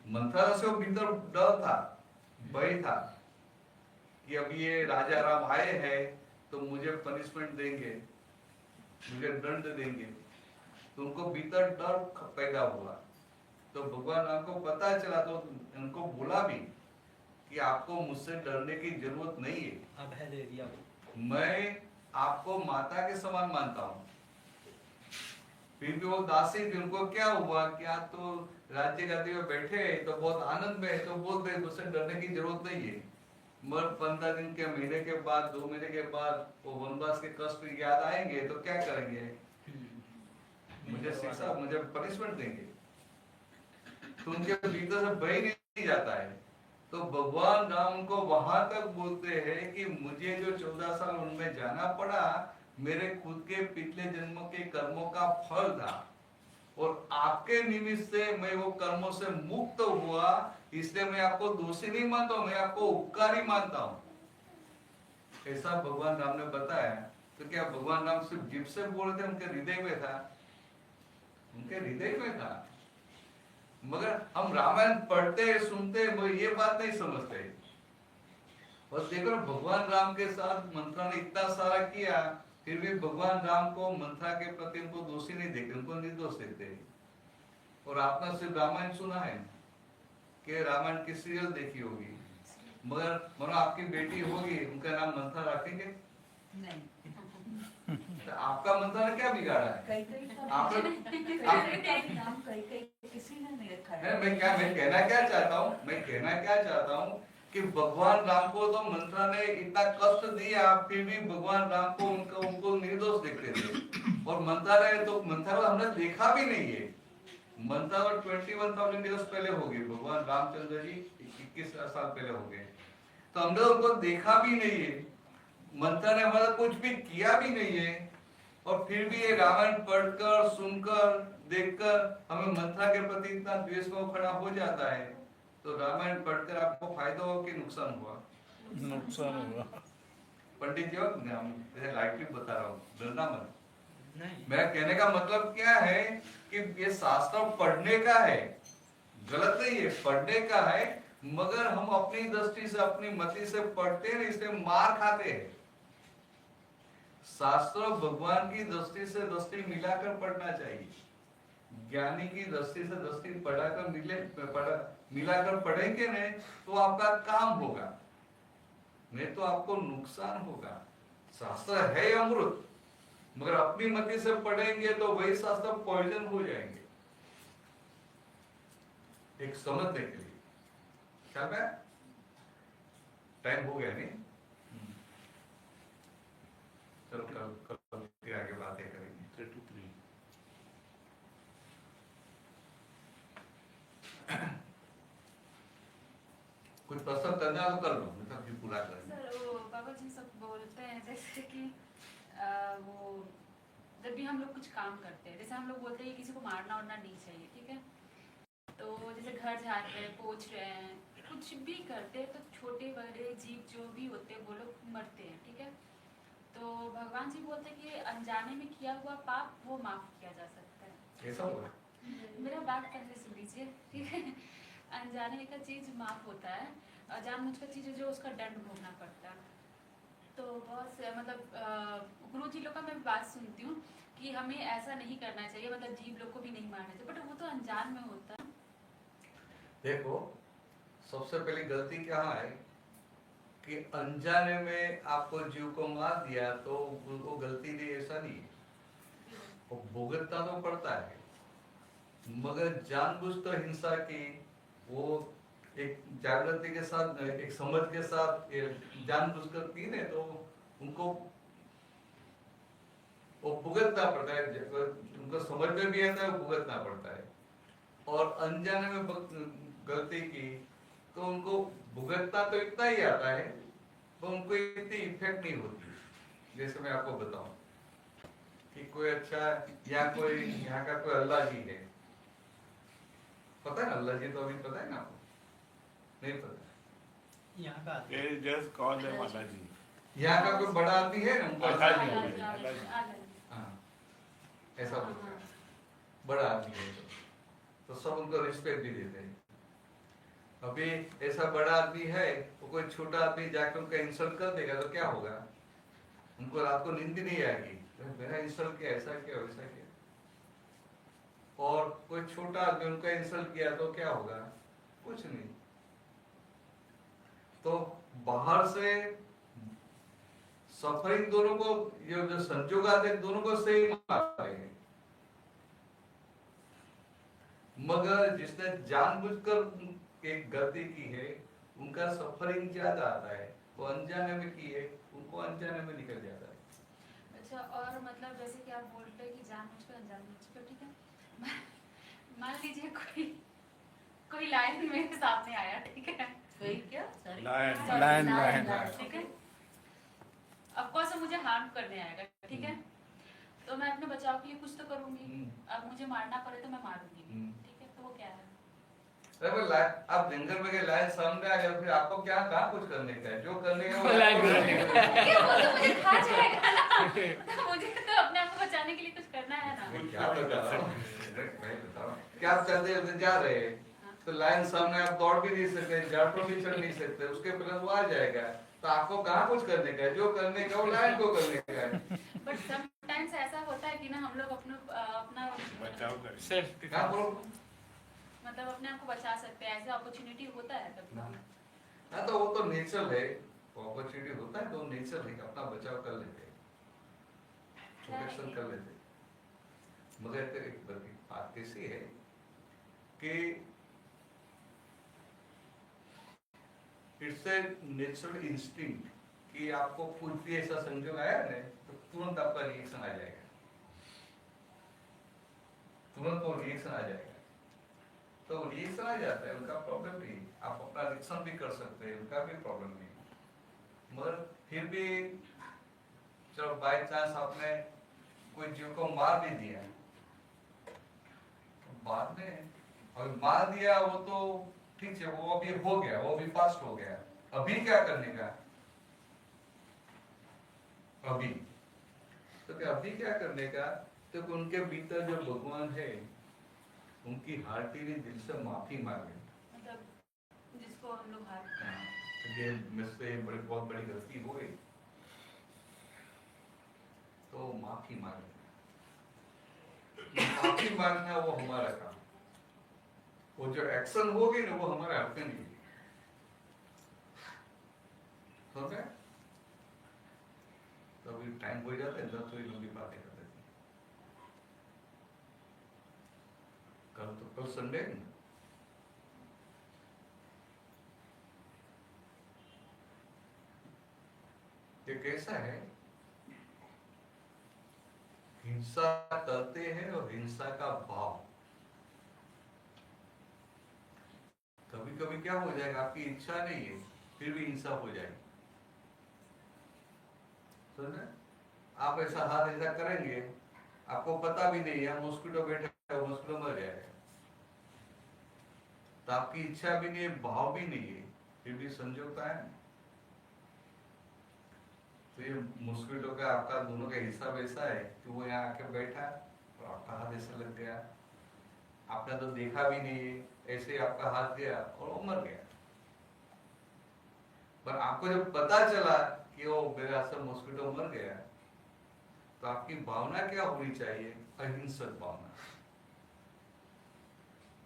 S3: मंथरा दासी को भीतर डर था, भय था कि अब ये राजा राम आए हैं तो मुझे पनिशमेंट देंगे, मुझे दंड देंगे, तो उनको भीतर डर पैदा हुआ। तो भगवान राम को पता चला तो उनको बोला भी कि आपको मुझसे डरने की जरूरत नहीं है,
S8: अभय दे दिया।
S3: मैं आपको माता के समान मानता हूँ। फिर भी वो दासी थी, उनको क्या हुआ, क्या तो राज्य गादी में बैठे तो बहुत आनंद में है, तो बोलते मुझसे डरने की जरूरत नहीं है। मगर 15 दिन के, महीने के बाद, 2 महीने के बाद वो वनवास के कष्ट याद आएंगे तो क्या करेंगे? मुझे शिक्षा, मुझे पनिशमेंट देंगे। तो उनके भीतर से भय नहीं जाता है। तो भगवान राम को वहां तक बोलते हैं कि मुझे जो 14 साल उनमें जाना पड़ा, मेरे खुद के पिछले जन्मों के कर्मों का फल था, और आपके निमित्त से मैं वो कर्मों से मुक्त हुआ, इसलिए मैं आपको दोषी नहीं मानता हूं, मैं आपको उपकारी मानता हूं। ऐसा भगवान राम ने बताया। तो क्या भगवान राम सिर्फ जीभ से बोल रहे थे? उनके हृदय में था, उनके हृदय में था। मगर हम रामायण पढ़ते सुनते वो ये बात नहीं समझते। और देखो भगवान राम के साथ मंथरा ने इतना सारा किया, फिर भी भगवान राम को मंथरा के प्रति उनको दोषी नहीं देखते, उनको निर्दोष देखते। और आपने सिर्फ रामायण सुना है कि रामायण की सीरियल देखी होगी, मगर मानो आपकी बेटी होगी, उनका नाम मंथरा रखेंगे?
S5: नहीं।
S3: तो आपका मंथरा ने क्या बिगाड़ा है?
S5: कई
S3: आप
S5: किसी ने नहीं रखा
S3: मैं
S5: है।
S3: कहना क्या चाहता हूँ कि भगवान राम को तो मंथरा ने इतना कष्ट दिया, फिर भी भगवान राम को उनको निर्दोष देखते थे। और मंथरा को हमने देखा भी नहीं है। मंथरा 21,000 years पहले हो गई, भगवान रामचंद्र जी 21 साल पहले हो गए, तो हमने उनको देखा भी नहीं है। मंथरा ने हमारा कुछ भी किया भी नहीं है, और फिर भी ये रामायण पढ़कर, सुनकर, देखकर हमें मंथरा के प्रति इतना द्वेष में खड़ा हो जाता है। तो रामायण पढ़कर आपको फायदा हो कि नुकसान हुआ?
S2: नुकसान हुआ।
S3: पंडित जी, मैं लाइटली बता रहा हूँ, डरना मत।
S8: नहीं,
S3: मेरा कहने का मतलब क्या है कि ये शास्त्र पढ़ने का है, गलत नहीं है, पढ़ने का है, मगर हम अपनी दृष्टि से, अपनी मति से पढ़ते हैं, इसलिए मार खाते हैं। शास्त्र भगवान की दृष्टि से दृष्टि मिलाकर पढ़ना चाहिए। ज्ञानी की दृष्टि से दृष्टि मिलाकर पढ़ेंगे नहीं तो आपका काम होगा, नहीं तो आपको नुकसान होगा। शास्त्र है अमृत, मगर अपनी मति से पढ़ेंगे तो वही शास्त्र पॉइजन हो जाएंगे। एक समझने के लिए क्या मैं टाइम हो गया नहीं? चलो कल के आगे बातें करेंगे।
S1: 33
S3: कुछ प्रश्न करना तो कर लो, मतलब भी पूरा करेंगे।
S7: सर वो बाबा जी सब बोलते हैं जैसे कि वो जब भी हम लोग कुछ काम करते हैं, जैसे हम लोग बोलते हैं किसी को मारना उड़ना नहीं चाहिए, ठीक है? तो जैसे घर झाड़ रहे हैं, पोंछ रहे हैं, कुछ भी करते हैं, तो छोटे बड़े जीव जो भी होते हैं वो लोग मरते हैं, ठीक है? तो भगवान जी बोलते हैं कि अनजाने में किया हुआ पाप वो माफ किया जा सकता है।
S3: ऐसा हुआ?
S7: मेरा बात पहले सुन लीजिए, ठीक है? अनजाने का चीज माफ होता है, और जानबूझ का चीज जो उसका दंड भोगना पड़ता है। तो बहुत से मतलब गुरु जी लोग का मैं बात सुनती हूँ कि हमें ऐसा नहीं करना चाहिए, मतलब जीव लोग को भी नहीं मारना चाहिए, बट वो तो अनजान में होता है।
S3: देखो सबसे पहली गलती क्या है कि अनजाने में आपको जीव को मार दिया तो वो गलती नहीं, ऐसा नहीं है, वो भुगतना तो पड़ता है। मगर जानबूझ तो हिंसा की, वो एक जागृति के साथ, एक समझ के साथ जानबूझ कर की ने तो उनको वो भुगतना पड़ता है, उनको समझ में भी आता है, वो भुगतना पड़ता है। और अनजाने में गलती की तो उनको भुगतना तो इतना ही आता है, तो उनको इतनी इफेक्ट नहीं होती। जैसे मैं आपको बताऊं, कि कोई अच्छा या कोई यहाँ का कोई अल्लाह जी है, पता है ना अल्लाह जी, तो अभी पता है ना आपको? नहीं पता।
S8: यहाँ का
S2: They just call them Alaji.
S3: यहाँ का कोई बड़ा आदमी है ना, उनको
S2: अल्लाह
S3: अल्लाह
S2: जी
S3: जी
S2: बोलते
S3: बोलते
S2: हैं,
S3: हैं।
S2: अल्लाह जी।
S3: हाँ, ऐसा बोलते हैं, बड़ा आदमी है तो सब उनको रिस्पेक्ट भी देते हैं। अभी ऐसा बड़ा आदमी है, वो कोई छोटा आदमी जाकर उनका इंसल्ट कर देगा तो क्या होगा? उनको रात को नींद भी नहीं आएगी, मेरा इंसल्ट किया, ऐसा किया वैसा किया। और कोई छोटा आदमी उनका इंसल्ट किया तो क्या होगा? कुछ नहीं। तो बाहर से सफरिंग दोनों को, ये जो संजोग आते हैं दोनों को सेम आते हैं, मगर जिसने जानबूझकर एक गलती की है उनका सफरिंग ज्यादा आता है, वो अनजाने में की है, उनको अनजाने में निकल जाता है।
S7: अच्छा, और मतलब जैसे कि आप बोलते हैं कि जानबूझकर अनजानबूझकर, ठीक है, मान लीजिए कोई लाइन मेरे सामने आया, ठीक है,
S5: कोई क्या? Sorry.
S2: Lion,
S5: Sorry,
S2: lion,
S5: lion,
S2: lion.
S7: ठीक है, ऑफ कोर्स मुझे हार्म करने आएगा, ठीक है, तो मैं अपने बचाव के लिए कुछ तो करूंगी। अब मुझे मारना पड़े तो मैं मारूंगी, ठीक है, तो वो क्या है?
S3: आप जंगल में गए, लायन सामने आ गया, फिर आपको क्या कहाँ कुछ करने का है? जो करने का वो
S4: लायन
S3: लायन
S4: करने
S3: करने का है।
S7: ये वो तो मुझे खा जाएगा ना, तो मुझे तो अपने आप को बचाने के लिए कुछ करना है ना।
S3: क्या बता रहा हूँ? मैं बता रहा हूँ। क्या आप चलते चलते जा रहे हैं तो लायन सामने, आप दौड़ भी नहीं सकते, झाड़ पर भी चढ़ नहीं सकते, उसके पहले वो आ जाएगा, तो आपको कहाँ कुछ करने का है? जो करने का वो लायन को करने का है।
S7: बट समटाइम्स ऐसा होता है कि ना हम लोग अपना
S2: बचाव करें।
S4: सेल्फ
S3: कहाँ बोलो?
S7: मतलब अपने आप को बचा सकते हैं, ऐसा अपॉर्चुनिटी होता है कभी कभी।
S3: हाँ, तो वो तो नेचर है, अपॉर्चुनिटी होता है तो नेचर है, अपना बचाव कर लेते हैं, प्रोटेक्शन कर लेते हैं। मगर एक बात ऐसी है कि इट्स ए नेचुरल इंस्टिंक्ट कि आपको कुछ भी ऐसा संजोग आया ना तो तुरंत आपका रिएक्शन आ जाएगा, तुरंत वो रिएक्शन आ जाएगा। तो रिएक्शन आ जाता है, उनका प्रॉब्लम नहीं, आप अपना रिएक्शन भी कर सकते हैं, उनका भी प्रॉब्लम नहीं। मगर फिर भी चलो बाय चांस आपने कोई जीव को मार भी दिया, बाद में और मार दिया वो तो ठीक है, वो अभी हो गया, वो अभी पास्ट हो गया, अभी क्या करने का? अभी तो क्या अभी क्या करने का? तो उनके भीतर जो भगवान है उनकी हार्टी दिल से माफी मांगे,
S7: मतलब जिसको हम लोग हार
S3: ये मुझसे बहुत बड़ी गलती हो गई, तो माफी मांगे। माफी मांगना वो हमारा काम, वो जो एक्शन होगी ना वो हमारे हाथ में नहीं है, समझे? तो अभी टाइम हो जाता है, 10 थोड़ी लंबी बातें कर देते हैं। कल संडे है ना, ये कैसा है? हिंसा करते हैं और हिंसा का भाव, कभी कभी क्या हो जाएगा, आपकी इच्छा नहीं है फिर भी हिंसा हो जाएगी, समझे? आप ऐसा हाथ ऐसा करेंगे, आपको पता भी नहीं है मॉस्किटो बैठा है, मॉस्किटो मर जाएगा, तो आपकी इच्छा भी नहीं है, भाव भी नहीं है, फिर भी संजोगता है। तो ये मॉस्किटो का आपका दोनों का हिसाब ऐसा है कि वो यहाँ आके बैठा और आपका हाथ ऐसा लग गया, आपने तो देखा भी नहीं है, ऐसे आपका हाथ गया और वो मर गया। पर आपको जब पता चला कि वो मेरे हाथ से मॉस्किटो मर गया, तो आपकी भावना क्या होनी चाहिए? अहिंसक भावना,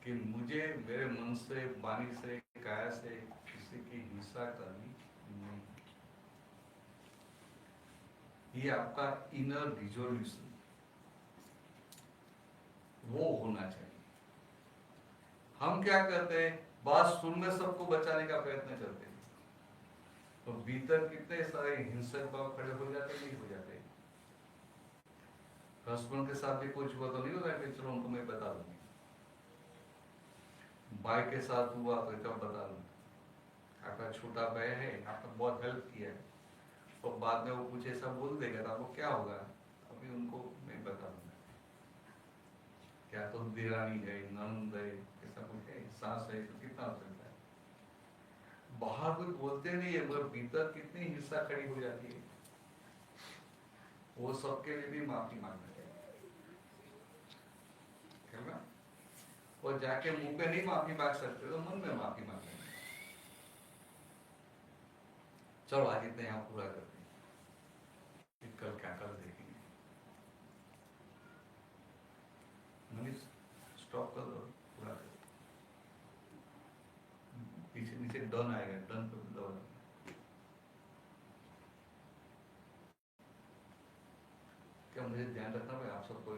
S3: कि मुझे मेरे मन से, वाणी से, काया से किसी की हिंसा करनी नहीं। ये आपका इनर रिजोल्यूशन वो होना चाहिए। हम क्या करते हैं, बात सुन में सबको बचाने का प्रयत्न करते हैं, तो भीतर कितने सारे हिंसक भाव खड़े हो जाते, नहीं हो जाते। हस्बैंड के साथ भी कुछ हुआ तो नहीं होता कि चलो उनको मैं बता दूंगी, भाई के साथ हुआ तो क्या बता दूंगा, आपका छोटा भाई है, आपने बहुत हेल्प किया है, और बाद में वो कुछ ऐसा बोल देगा तो आपको क्या होगा? अभी उनको मैं बताऊंगा। क्या तो देरानी है, नंद है, ऐसा कुछ है, सास है, तो कितना हो सकता है? बाहर कोई बोलते नहीं है, मगर भीतर कितनी हिंसा खड़ी हो जाती है। वो सबके लिए भी माफी मांगना चाहिए, है ना? और जाके मुंह पे नहीं माफी मांग सकते तो मन में माफी मांगना। चलो आज इतने यहाँ पूरा करते हैं, कल क्या कर देखेंगे। मनीष स्टॉप कर दो, पूरा कर दो। पीछे नीचे डन आएगा, डन पे दबाओ। क्या मुझे ध्यान रखना है आप सबको